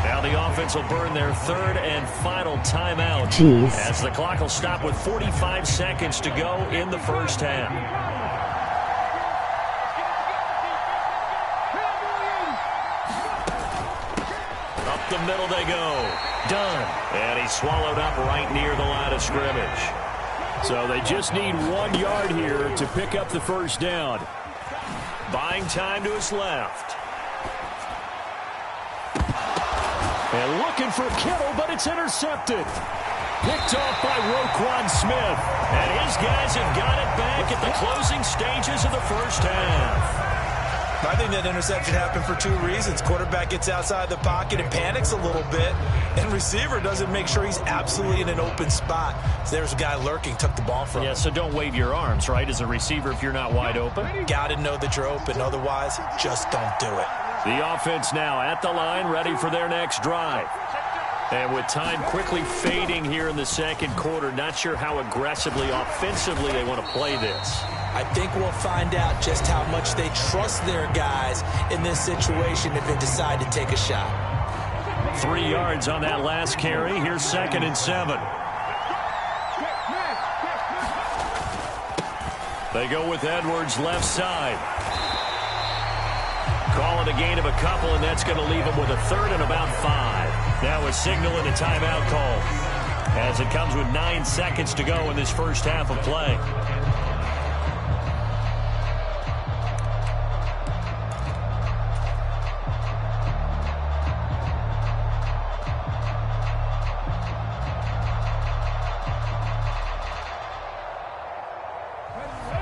Now the offense will burn their 3rd and final timeout. Jeez. As the clock will stop with 45 seconds to go in the first half. Up the middle they go. Done. And he's swallowed up right near the line of scrimmage. So they just need 1 yard here to pick up the first down. Buying time to his left. And looking for Kittle, but it's intercepted. Picked off by Roquan Smith. And his guys have got it back at the closing stages of the first half. I think that interception happened for 2 reasons. Quarterback gets outside the pocket and panics a little bit, and receiver doesn't make sure he's absolutely in an open spot. So there's a guy lurking, took the ball from him. Yeah, so don't wave your arms, right, as a receiver if you're not wide open. Got to know that you're open. Otherwise, just don't do it. The offense now at the line, ready for their next drive. And with time quickly fading here in the second quarter, not sure how aggressively, offensively they want to play this. I think we'll find out just how much they trust their guys in this situation if they decide to take a shot. 3 yards on that last carry. Here's 2nd and 7. They go with Edwards left side. Call it a gain of a couple, and that's going to leave them with a 3rd and about 5. Now a signal and a timeout call as it comes with 9 seconds to go in this first half of play.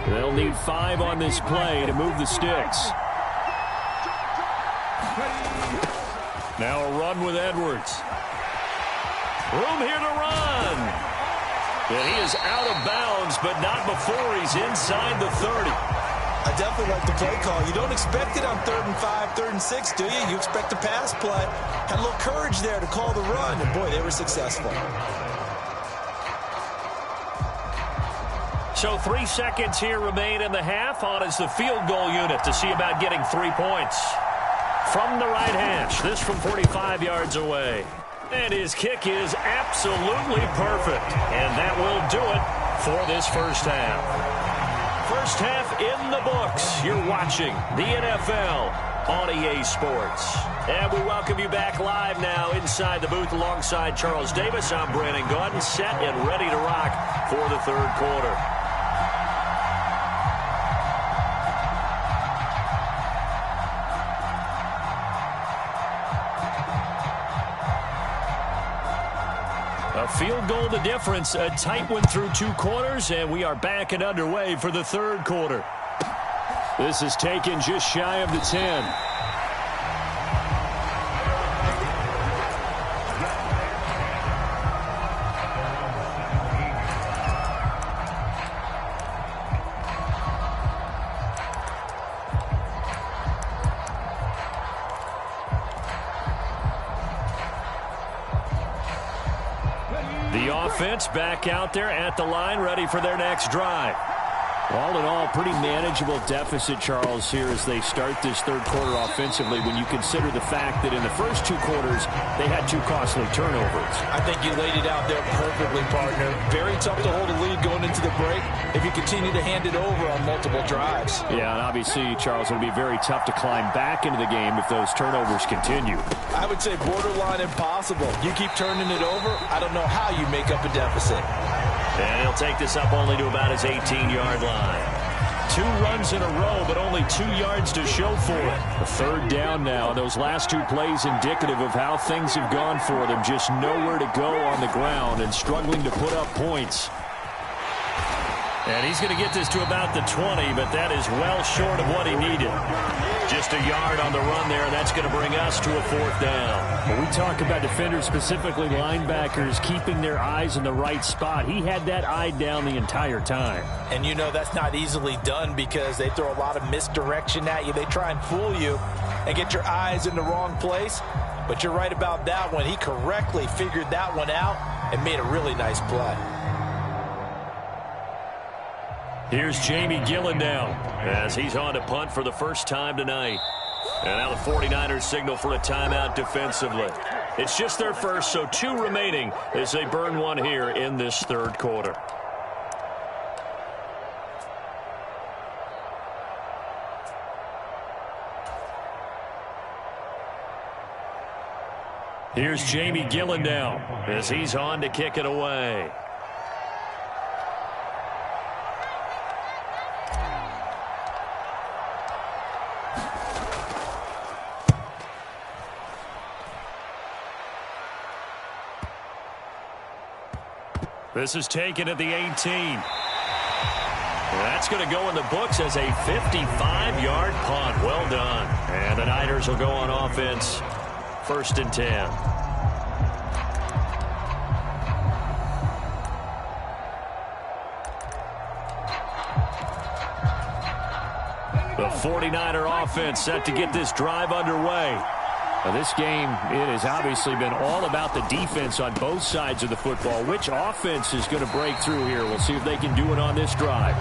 They'll need 5 on this play to move the sticks. Now a run with Edwards. Room here to run. And he is out of bounds, but not before he's inside the 30. I definitely like the play call. You don't expect it on 3rd and 5, 3rd and 6, do you? You expect a pass play. Had a little courage there to call the run, and boy, they were successful. So 3 seconds here remain in the half. On is the field goal unit to see about getting 3 points. From the right hash, this from 45 yards away. And his kick is absolutely perfect. And that will do it for this first half. First half in the books. You're watching the NFL on EA Sports. And we welcome you back live now inside the booth alongside Charles Davis. I'm Brandon Gaudin, set and ready to rock for the 3rd quarter. A field goal the difference. A tight one through 2 quarters, and we are back and underway for the 3rd quarter. This is taken just shy of the 10. The offense back out there at the line, ready for their next drive. All in all, pretty manageable deficit, Charles, here as they start this 3rd quarter offensively when you consider the fact that in the first 2 quarters, they had 2 costly turnovers. I think you laid it out there perfectly, partner. Very tough to hold a lead going into the break if you continue to hand it over on multiple drives. Yeah, and obviously, Charles, it would be very tough to climb back into the game if those turnovers continue. I would say borderline impossible. You keep turning it over, I don't know how you make up a deficit. And he'll take this up only to about his 18-yard line. 2 runs in a row, but only 2 yards to show for it. A 3rd down now. Those last 2 plays indicative of how things have gone for them. Just nowhere to go on the ground and struggling to put up points. And he's going to get this to about the 20, but that is well short of what he needed. Just a yard on the run there, and that's going to bring us to a 4th down. When we talk about defenders, specifically linebackers, keeping their eyes in the right spot, he had that eye down the entire time. And you know that's not easily done because they throw a lot of misdirection at you. They try and fool you and get your eyes in the wrong place. But you're right about that one. He correctly figured that one out and made a really nice play. Here's Jamie Gillen now as he's on to punt for the first time tonight. And now the 49ers signal for a timeout defensively. It's just their first, so 2 remaining as they burn one here in this 3rd quarter. Here's Jamie Gillen now as he's on to kick it away. This is taken at the 18. That's going to go in the books as a 55-yard punt. Well done. And the Niners will go on offense. 1st and 10. The 49er offense set to get this drive underway. Now, this game, it has obviously been all about the defense on both sides of the football. Which offense is going to break through here? We'll see if they can do it on this drive.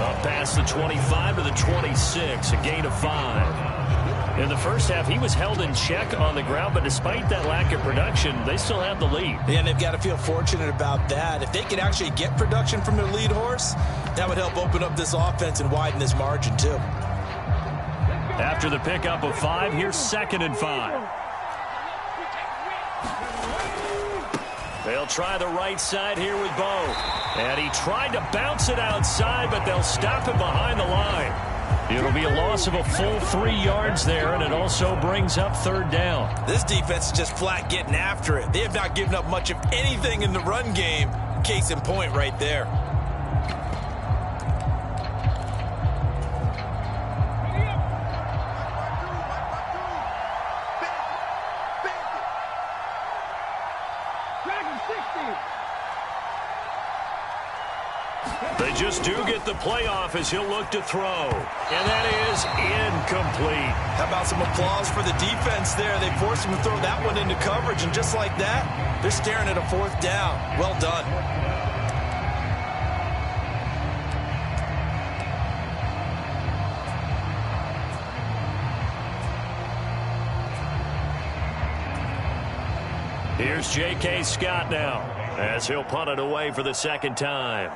Up past the 25 to the 26, a gain of 5. In the first half, he was held in check on the ground, but despite that lack of production, they still have the lead. Yeah, and they've got to feel fortunate about that. If they could actually get production from their lead horse, that would help open up this offense and widen this margin, too. After the pickup of 5, here's 2nd and 5. They'll try the right side here with Bo. And he tried to bounce it outside, but they'll stop him behind the line. It'll be a loss of a full 3 yards there, and it also brings up 3rd down. This defense is just flat getting after it. They have not given up much of anything in the run game. Case in point right there. They just do get the playoff as he'll look to throw. And that is incomplete. How about some applause for the defense there? They forced him to throw that one into coverage, and just like that, they're staring at a 4th down. Well done. Here's J.K. Scott now as he'll punt it away for the 2nd time.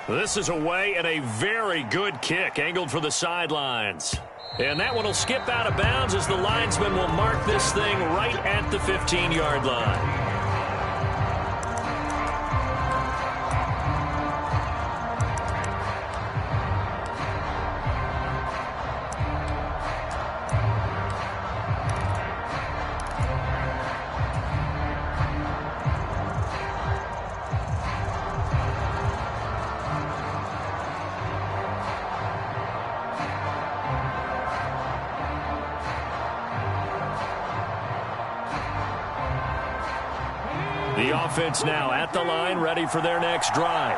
This is away and a very good kick angled for the sidelines. And that one will skip out of bounds as the linesman will mark this thing right at the 15-yard line. The offense now at the line, ready for their next drive.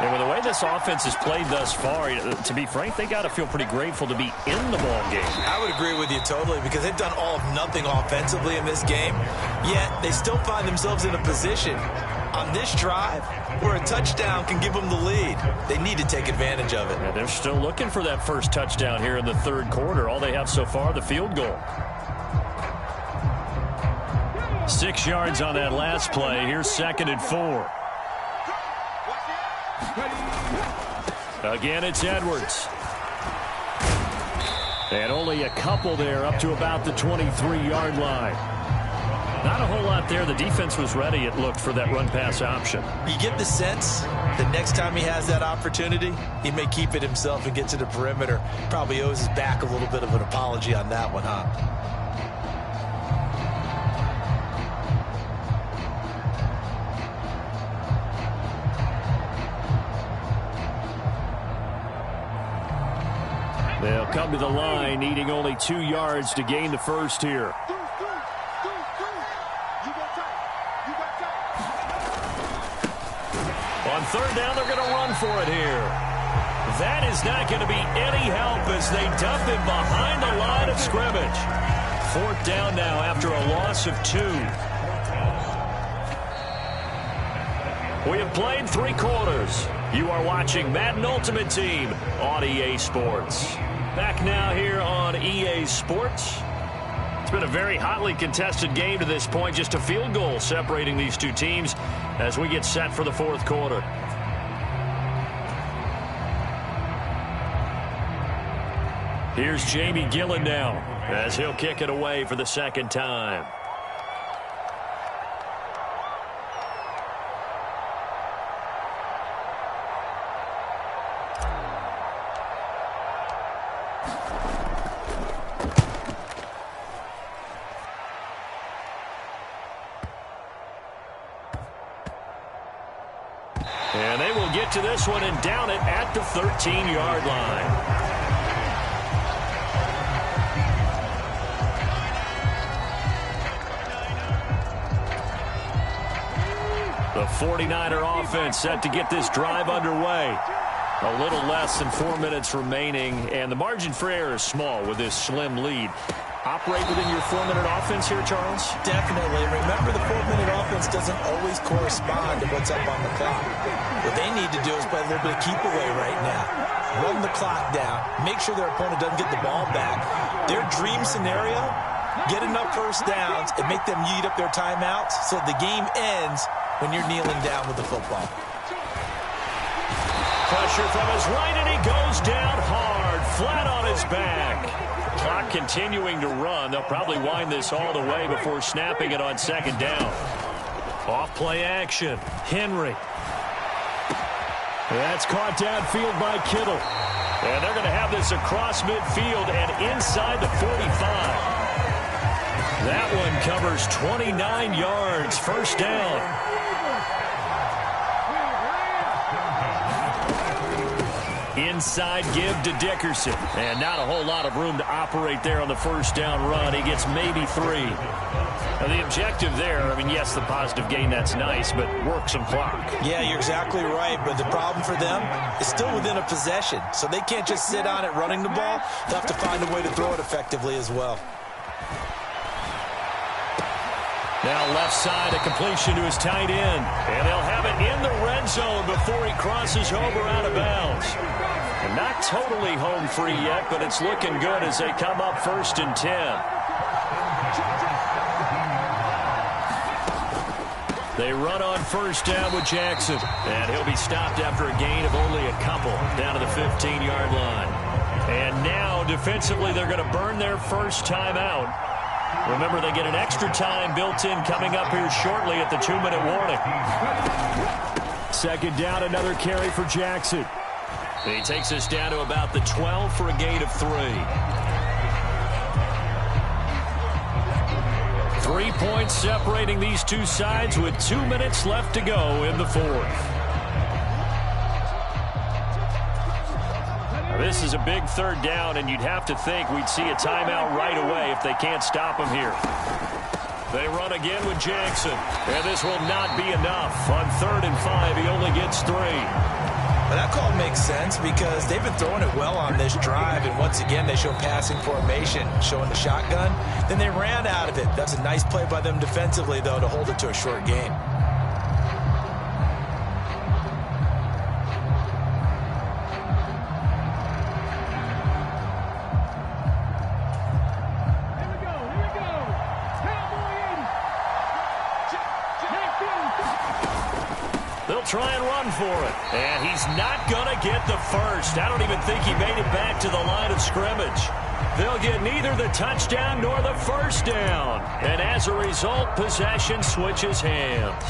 And with the way this offense has played thus far, to be frank, they got to feel pretty grateful to be in the ball game. I would agree with you totally because they've done all of nothing offensively in this game, yet they still find themselves in a position on this drive where a touchdown can give them the lead. They need to take advantage of it. And they're still looking for that first touchdown here in the 3rd quarter. All they have so far, the field goal. 6 yards on that last play. Here's 2nd and 4. Again, it's Edwards. And only a couple there up to about the 23-yard line. Not a whole lot there. The defense was ready, it looked, for that run-pass option. You get the sense that next time he has that opportunity, he may keep it himself and get to the perimeter. Probably owes his back a little bit of an apology on that one, huh? They'll come to the line, needing only 2 yards to gain the first here. On third down, they're going to run for it here. That is not going to be any help as they dump him behind the line of scrimmage. Fourth down now after a loss of 2. We have played 3 quarters. You are watching Madden Ultimate Team on EA Sports. Back now here on EA Sports. It's been a very hotly contested game to this point. Just a field goal separating these two teams as we get set for the fourth quarter. Here's Jamie Gillen now as he'll kick it away for the second time. And they will get to this one and down it at the 13-yard line. The 49er offense set to get this drive underway. A little less than 4 minutes remaining, and the margin for error is small with this slim lead. Operate within your 4-minute offense here, Charles? Definitely. Remember, the 4-minute offense doesn't always correspond to what's up on the clock. What they need to do is play a little bit of keep away right now. Run the clock down. Make sure their opponent doesn't get the ball back. Their dream scenario, get enough first downs and make them eat up their timeouts so the game ends when you're kneeling down with the football. Pressure from his right, and he goes down hard, flat on his back. Clock continuing to run. They'll probably wind this all the way before snapping it on second down. Off play action. Henry. That's caught downfield by Kittle. And they're going to have this across midfield and inside the 45. That one covers 29 yards. First down. Inside give to Dickerson. And not a whole lot of room to operate there on the first down run. He gets maybe 3. Now the objective there, I mean, yes, the positive gain, that's nice, but work some clock. Yeah, you're exactly right, but the problem for them is still within a possession. So they can't just sit on it running the ball. They'll have to find a way to throw it effectively as well. Now left side, a completion to his tight end. And they'll have it in the red zone before he crosses over out of bounds. And not totally home free yet, but it's looking good as they come up 1st and 10. They run on first down with Jackson. And he'll be stopped after a gain of only a couple down to the 15-yard line. And now defensively they're going to burn their first timeout. Remember, they get an extra time built in coming up here shortly at the 2-minute warning. Second down, another carry for Jackson. And he takes us down to about the 12 for a gain of 3. 3 points separating these two sides with 2 minutes left to go in the fourth. This is a big third down, and you'd have to think we'd see a timeout right away if they can't stop him here. They run again with Jackson, and this will not be enough. On 3rd and 5, he only gets 3. Well, that call makes sense because they've been throwing it well on this drive, and once again they show passing formation, showing the shotgun. Then they ran out of it. That's a nice play by them defensively, though, to hold it to a short gain. Try and run for it. And he's not going to get the first. I don't even think he made it back to the line of scrimmage. They'll get neither the touchdown nor the first down. And as a result, possession switches hands.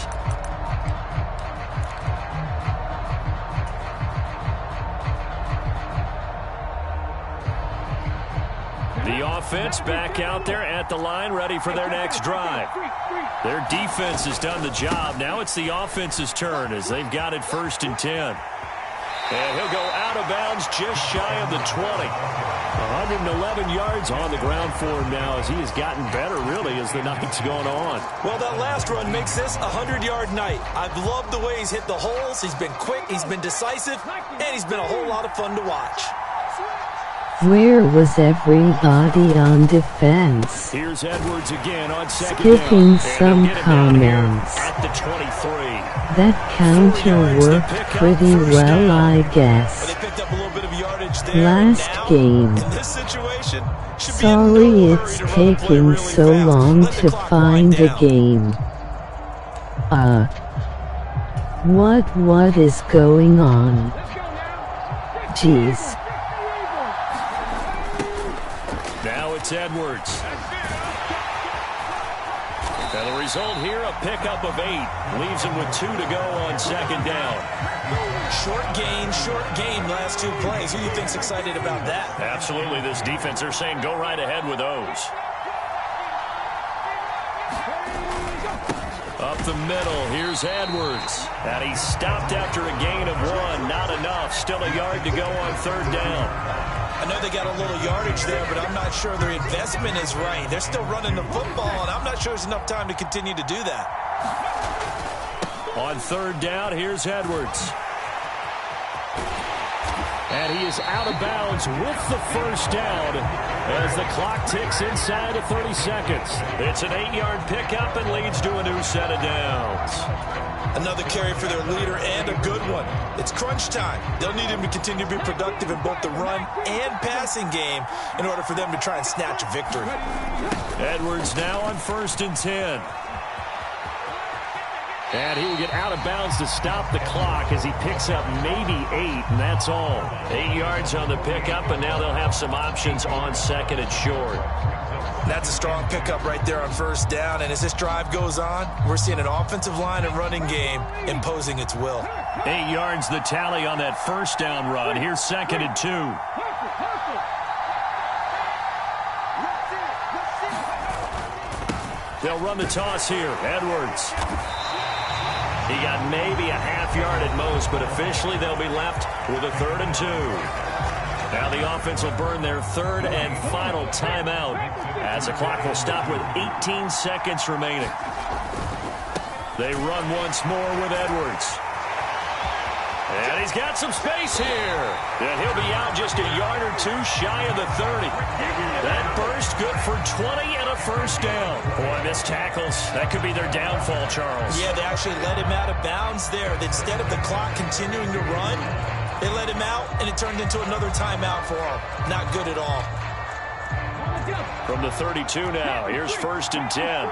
The offense back out there at the line, ready for their next drive. Their defense has done the job. Now it's the offense's turn as they've got it 1st and 10. And he'll go out of bounds just shy of the 20. 111 yards on the ground for him now as he has gotten better, really, as the night's gone on. Well, that last run makes this a 100-yard night. I've loved the way he's hit the holes. He's been quick, he's been decisive, and he's been a whole lot of fun to watch. Where was everybody on defense? Here's Edwards again on second Skipping down. some comments. At the 23. That counter worked pretty well, I guess. They picked up a little bit of yardage there. Last now, game. in this situation, should be Sorry in no it's hurry to run the play taking really so fast. long Let the to clock find wind a down. game. What is going on? Jeez. Now it's Edwards. And the result here, a pickup of 8. Leaves him with 2 to go on second down. Short game, last 2 plays. Who do you think's excited about that? Absolutely, this defense, they're saying go right ahead with those. Up the middle, here's Edwards. And he stopped after a gain of 1. Not enough. Still a yard to go on 3rd down. I know they got a little yardage there, but I'm not sure their investment is right. They're still running the football, and I'm not sure there's enough time to continue to do that. On 3rd down, here's Edwards. And he is out of bounds with the first down as the clock ticks inside of 30 seconds. It's an 8-yard pickup and leads to a new set of downs. Another carry for their leader and a good one. It's crunch time. They'll need him to continue to be productive in both the run and passing game in order for them to try and snatch a victory. Edwards now on 1st and 10. And he will get out of bounds to stop the clock as he picks up maybe 8, and that's all. 8 yards on the pickup, and now they'll have some options on 2nd and short. That's a strong pickup right there on 1st down, and as this drive goes on, we're seeing an offensive line and running game imposing its will. 8 yards the tally on that 1st down run. Here's 2nd and 2. They'll run the toss here. Edwards. He got maybe a half yard at most, but officially they'll be left with a 3rd and 2. Now the offense will burn their 3rd and final timeout as the clock will stop with 18 seconds remaining. They run once more with Edwards. And he's got some space here. And he'll be out just a yard or 2 shy of the 30. That burst good for 20 and a first down. Boy, missed tackles. That could be their downfall, Charles. Yeah, they actually let him out of bounds there. Instead of the clock continuing to run, they let him out, and it turned into another timeout for him. Not good at all. From the 32 now, here's 1st and 10.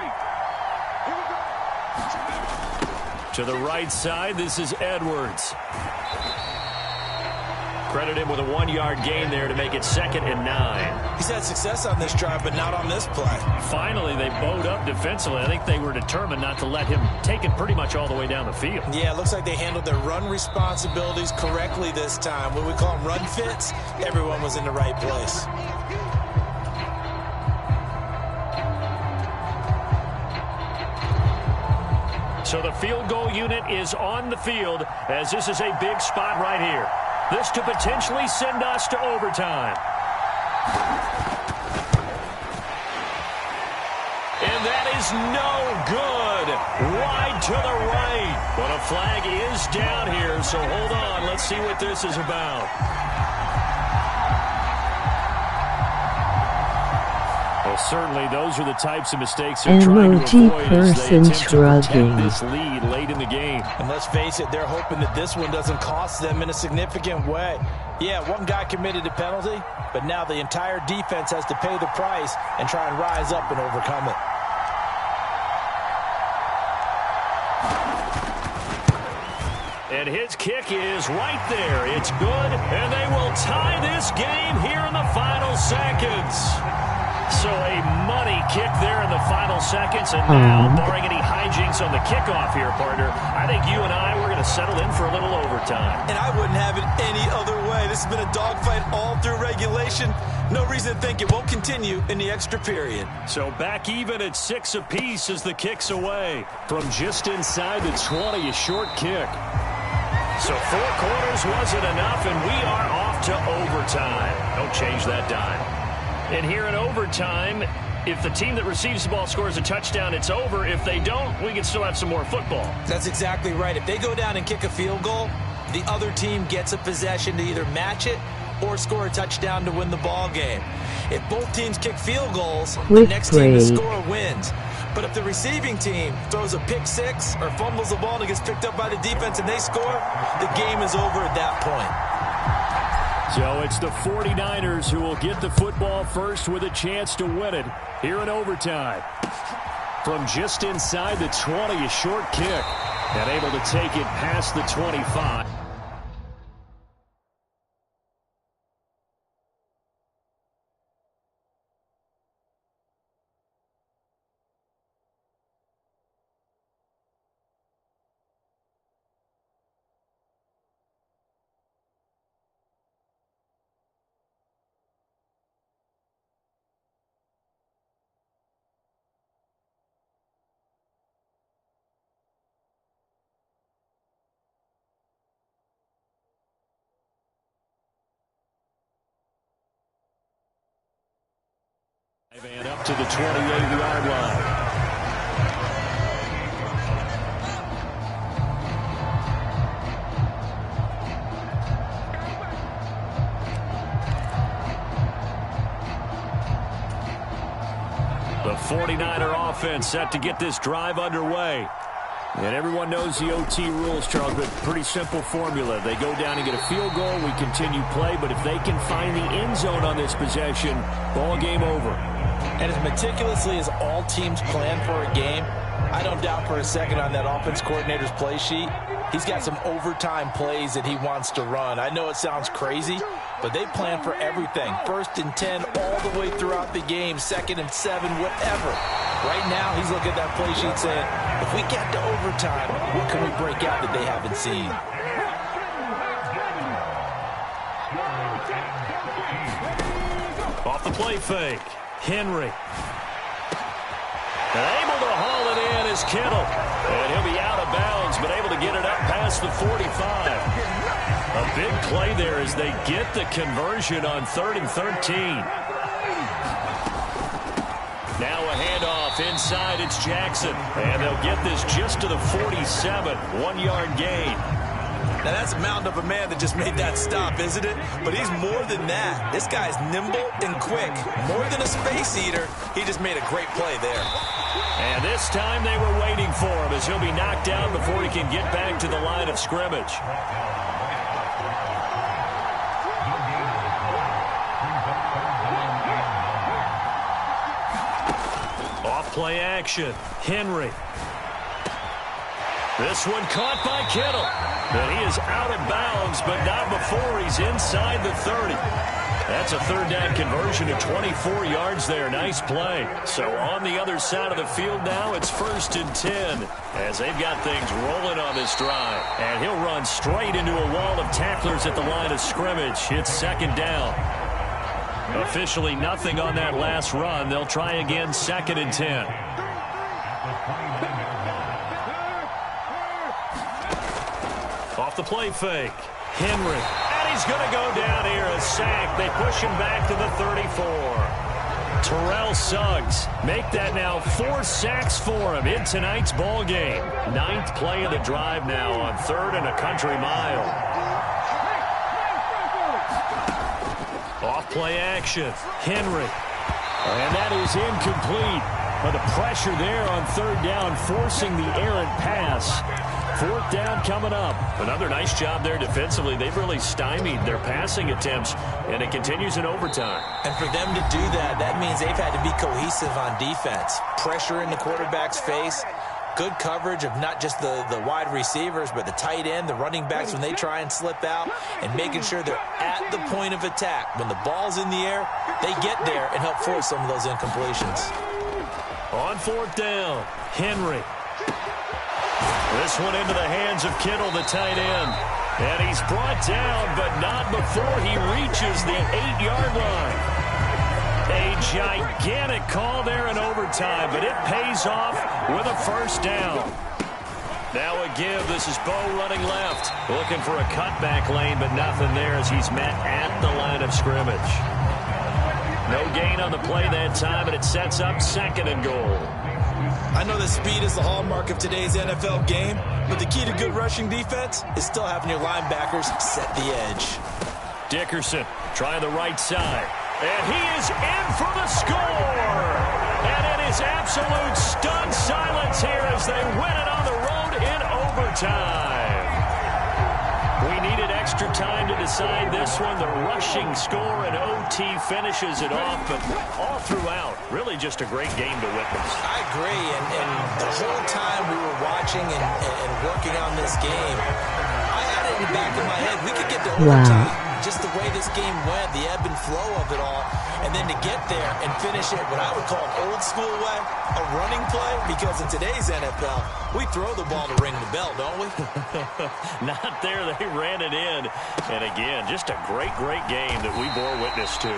To the right side, this is Edwards. Credit him with a 1-yard gain there to make it 2nd and 9. He's had success on this drive, but not on this play. Finally, they bowed up defensively. I think they were determined not to let him take it pretty much all the way down the field. Yeah, it looks like they handled their run responsibilities correctly this time. When we call them run fits, everyone was in the right place. So the field goal unit is on the field as this is a big spot right here. This to potentially send us to overtime. And that is no good. Wide to the right. But a flag is down here, so hold on. Let's see what this is about. Well, certainly those are the types of mistakes they're trying to avoid as they attempt to protect this lead late in the game. And let's face it, they're hoping that this one doesn't cost them in a significant way. Yeah, one guy committed a penalty, but now the entire defense has to pay the price and try and rise up and overcome it. And his kick is right there. It's good, and they will tie this game here in the final seconds. So a money kick there in the final seconds. And now, barring any hijinks on the kickoff here, partner, I think you and I, we're going to settle in for a little overtime. And I wouldn't have it any other way. This has been a dogfight all through regulation. No reason to think it won't continue in the extra period. So back even at 6 apiece as the kick's away. From just inside the 20, a short kick. So 4 quarters wasn't enough, and we are off to overtime. Don't change that dime. And here in overtime, if the team that receives the ball scores a touchdown, it's over. If they don't, we can still have some more football. That's exactly right. If they go down and kick a field goal, the other team gets a possession to either match it or score a touchdown to win the ball game. If both teams kick field goals, the next team to score wins. But if the receiving team throws a pick six or fumbles the ball and it gets picked up by the defense and they score, the game is over at that point. So it's the 49ers who will get the football first with a chance to win it here in overtime. From just inside the 20, a short kick, and able to take it past the 25. And up to the 28-yard line. The 49er offense set to get this drive underway. And everyone knows the OT rules, Charles, but pretty simple formula. They go down and get a field goal, we continue play, but if they can find the end zone on this possession, ball game over. And as meticulously as all teams plan for a game, I don't doubt for a second on that offense coordinator's play sheet, he's got some overtime plays that he wants to run. I know it sounds crazy, but they plan for everything. 1st and 10 all the way throughout the game, 2nd and 7, whatever. Right now, he's looking at that play sheet saying, if we get to overtime, what can we break out that they haven't seen? Off the play fake, Henry. And able to haul it in is Kittle. And he'll be out of bounds, but able to get it up past the 45. A big play there as they get the conversion on 3rd and 13. Now a handoff inside, it's Jackson. And they'll get this just to the 47, 1-yard gain. Now that's a mountain of a man that just made that stop, isn't it? But he's more than that. This guy's nimble and quick. More than a space eater, he just made a great play there. And this time they were waiting for him as he'll be knocked down before he can get back to the line of scrimmage. Off play action, Henry. This one caught by Kittle. And he is out of bounds, but not before he's inside the 30. That's a 3rd down conversion of 24 yards there. Nice play. So on the other side of the field now, it's 1st and 10 as they've got things rolling on this drive. And he'll run straight into a wall of tacklers at the line of scrimmage. It's 2nd down. Officially nothing on that last run. They'll try again 2nd and 10. Off the play fake, Henry. And he's going to go down here, a sack. They push him back to the 34. Terrell Suggs make that now 4 sacks for him in tonight's ball game. 9th play of the drive now on 3rd and a country mile. Off play action, Henry. And that is incomplete. But the pressure there on 3rd down, forcing the errant pass. 4th down coming up. Another nice job there defensively. They've really stymied their passing attempts, and it continues in overtime. And for them to do that, that means they've had to be cohesive on defense. Pressure in the quarterback's face. Good coverage of not just the wide receivers, but the tight end, the running backs when they try and slip out, and making sure they're at the point of attack. When the ball's in the air, they get there and help force some of those incompletions. On 4th down, Henry. This one into the hands of Kittle, the tight end. And he's brought down, but not before he reaches the 8-yard line. A gigantic call there in overtime, but it pays off with a first down. Now a give. This is Bo running left. Looking for a cutback lane, but nothing there as he's met at the line of scrimmage. No gain on the play that time, and it sets up 2nd and goal. I know that speed is the hallmark of today's NFL game, but the key to good rushing defense is still having your linebackers set the edge. Dickerson trying the right side. And he is in for the score. And it is absolute stunned silence here as they win it on the road in overtime. We needed extra time to decide this one. The rushing score and OT finishes it off, but all throughout, really just a great game to witness. I agree, and the whole time we were watching and working on this game, I had it in the back of my head. We could get to overtime. Wow. Just the way this game went, the ebb and flow of it all, and then to get there and finish it what I would call an old school way, a running play, because in today's NFL, we throw the ball to ring the bell, don't we? Not there. They ran it in. And again, just a great, great game that we bore witness to.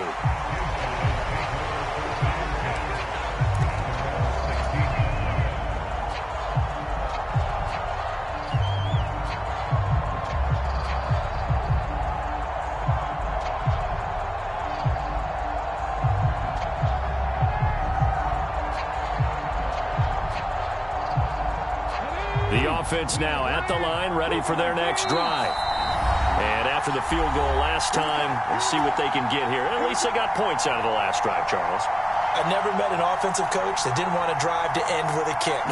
The offense now at the line, ready for their next drive. And after the field goal last time, we'll see what they can get here. At least they got points out of the last drive, Charles. I never met an offensive coach that didn't want to drive to end with a kick.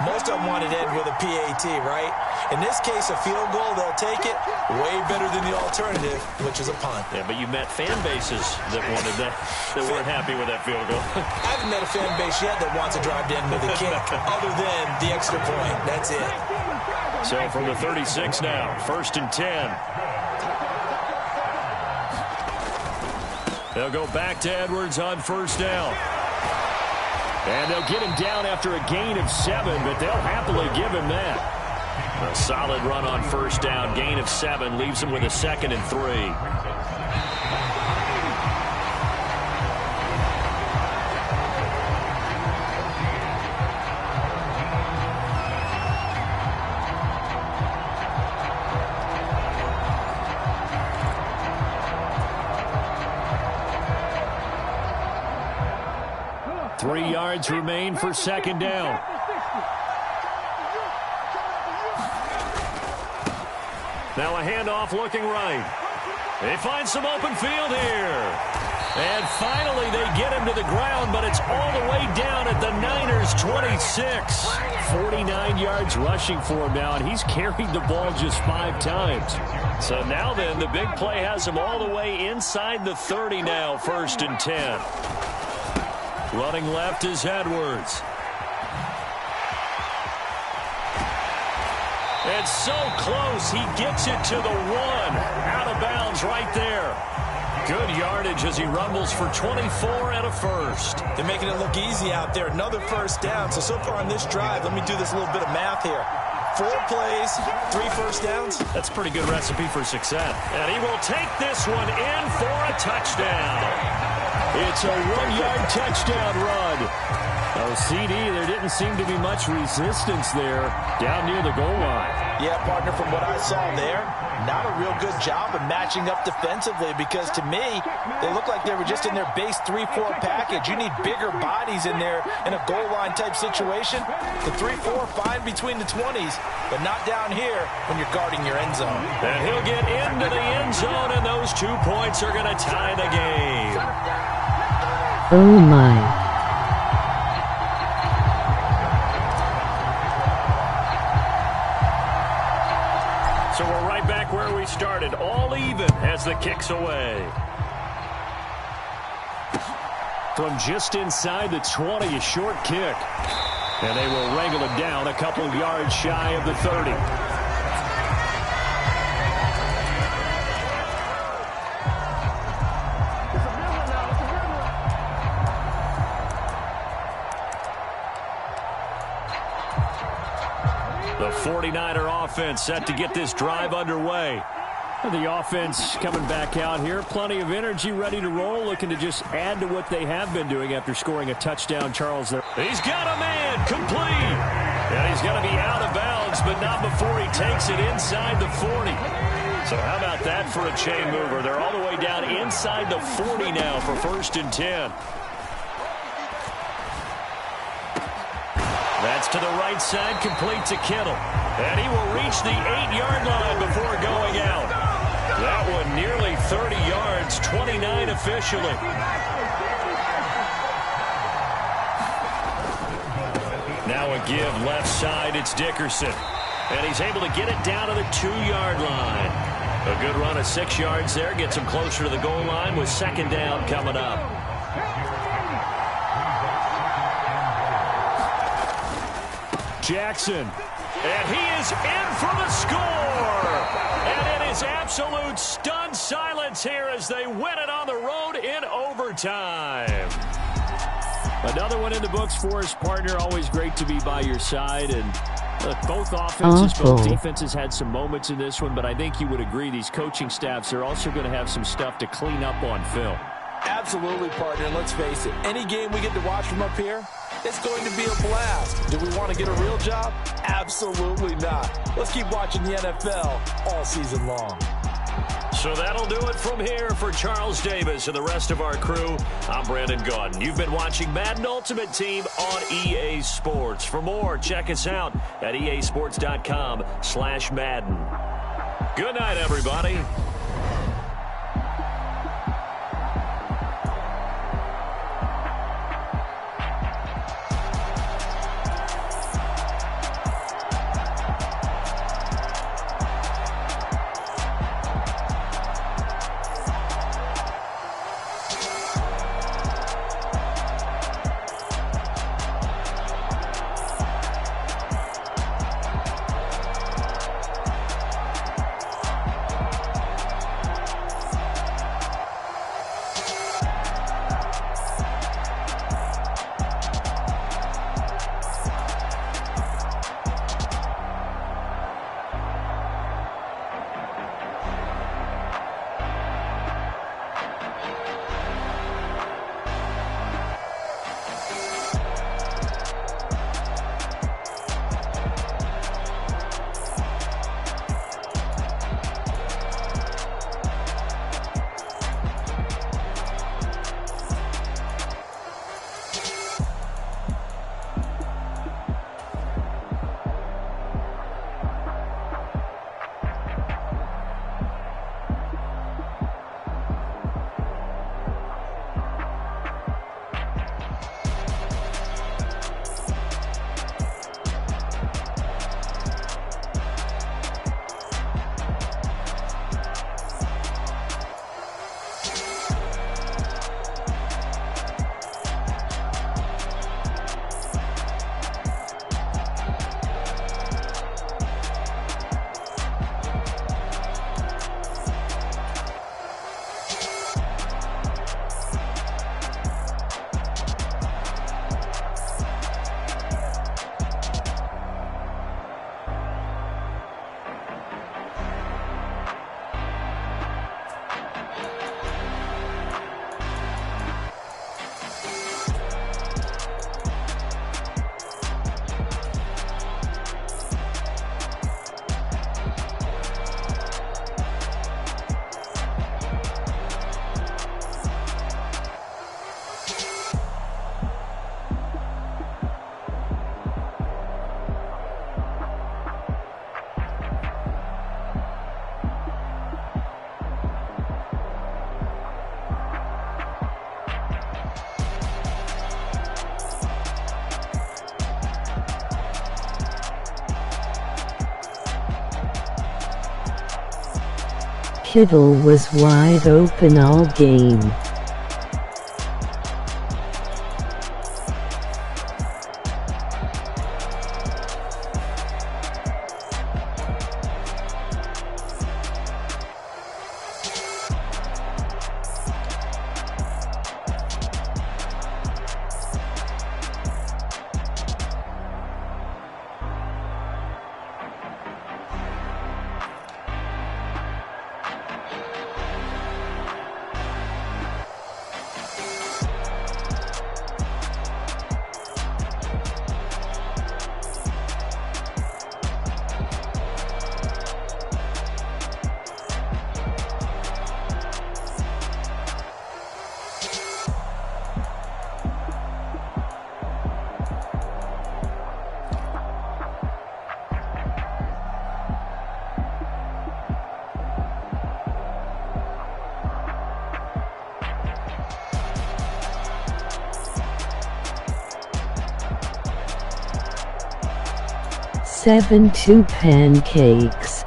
Most of them wanted to end with a PAT, right? In this case, a field goal, they'll take it way better than the alternative, which is a punt. Yeah, but you met fan bases that wanted that weren't happy with that field goal. I haven't met a fan base yet that wants to drive to end with a kick, other than the extra point. That's it. So from the 36 now, 1st and 10. They'll go back to Edwards on 1st down. And they'll get him down after a gain of 7, but they'll happily give him that. A solid run on 1st down, gain of 7, leaves him with a 2nd and 3. 3 yards remain for 2nd down. Now a handoff looking right. They find some open field here. And finally they get him to the ground, but it's all the way down at the Niners' 26. 49 yards rushing for him now, and he's carried the ball just 5 times. So now then, the big play has him all the way inside the 30 now, 1st and 10. Running left is Edwards. It's so close, he gets it to the 1. Out of bounds right there. Good yardage as he rumbles for 24 and a first. They're making it look easy out there. Another 1st down. So far on this drive, let me do this little bit of math here. 4 plays, 3 1st downs. That's a pretty good recipe for success. And he will take this one in for a touchdown. It's a 1-yard touchdown run. Oh, CD, there didn't seem to be much resistance there down near the goal line. Yeah, partner, from what I saw there, not a real good job of matching up defensively because to me, they look like they were just in their base 3-4 package. You need bigger bodies in there in a goal line type situation. The 3-4 fine between the 20s, but not down here when you're guarding your end zone. And he'll get into the end zone, and those 2 points are going to tie the game. Oh my. So we're right back where we started, all even as the kick's away. From just inside the 20, a short kick. And they will wrangle him down a couple yards shy of the 30. The 49er offense set to get this drive underway. The offense coming back out here. Plenty of energy, ready to roll, looking to just add to what they have been doing after scoring a touchdown. Charles there. He's got a man, complete. And he's going to be out of bounds, but not before he takes it inside the 40. So how about that for a chain mover? They're all the way down inside the 40 now for 1st and 10. That's to the right side, complete to Kittle. And he will reach the 8-yard line before going out. That one nearly 30 yards, 29 officially. Now a give left side, it's Dickerson. And he's able to get it down to the 2-yard line. A good run of 6 yards there, gets him closer to the goal line with 2nd down coming up. Jackson. And he is in for the score. And it is absolute stunned silence here as they win it on the road in overtime. Another one in the books for his partner. Always great to be by your side. And look, both offenses, both defenses had some moments in this one, but I think you would agree these coaching staffs are also going to have some stuff to clean up on film. Absolutely, partner. And let's face it, any game we get to watch from up here, it's going to be a blast. Do we want to get a real job? Absolutely not. Let's keep watching the NFL all season long. So that'll do it from here for Charles Davis and the rest of our crew. I'm Brandon Gaudin. You've been watching Madden Ultimate Team on EA Sports. For more, check us out at easports.com/Madden. Good night, everybody. Kittle was wide open all game. 7-2 pancakes.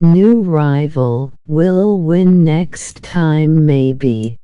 New rival, will win next time maybe.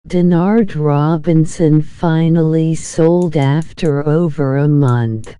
Denard Robinson finally sold after over a month.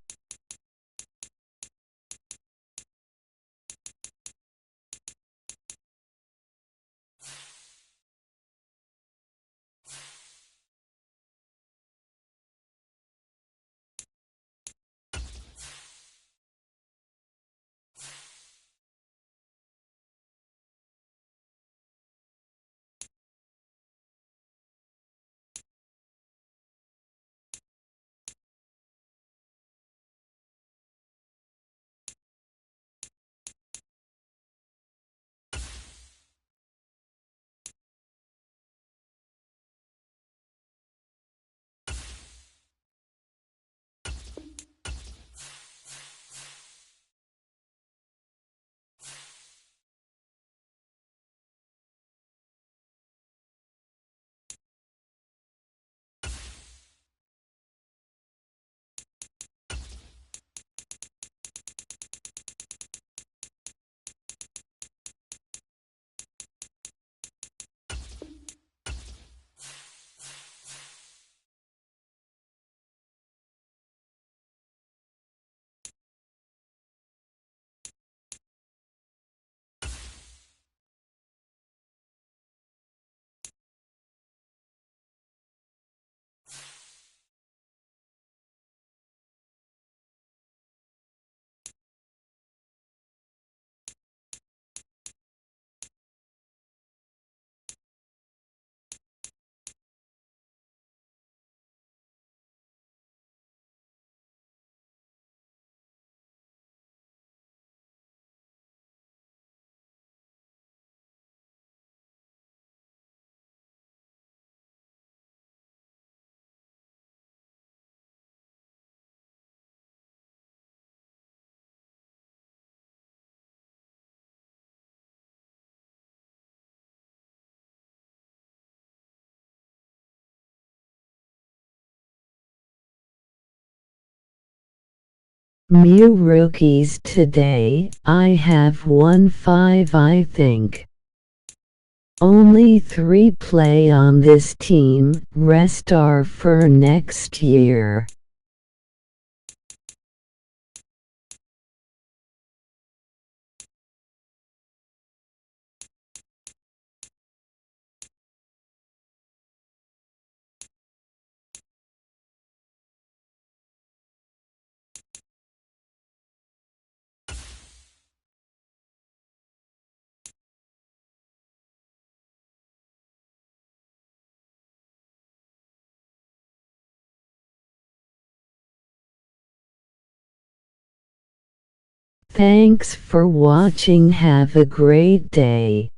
New rookies today, I have 1-5 I think. Only 3 play on this team, rest are for next year. Thanks for watching. Have a great day.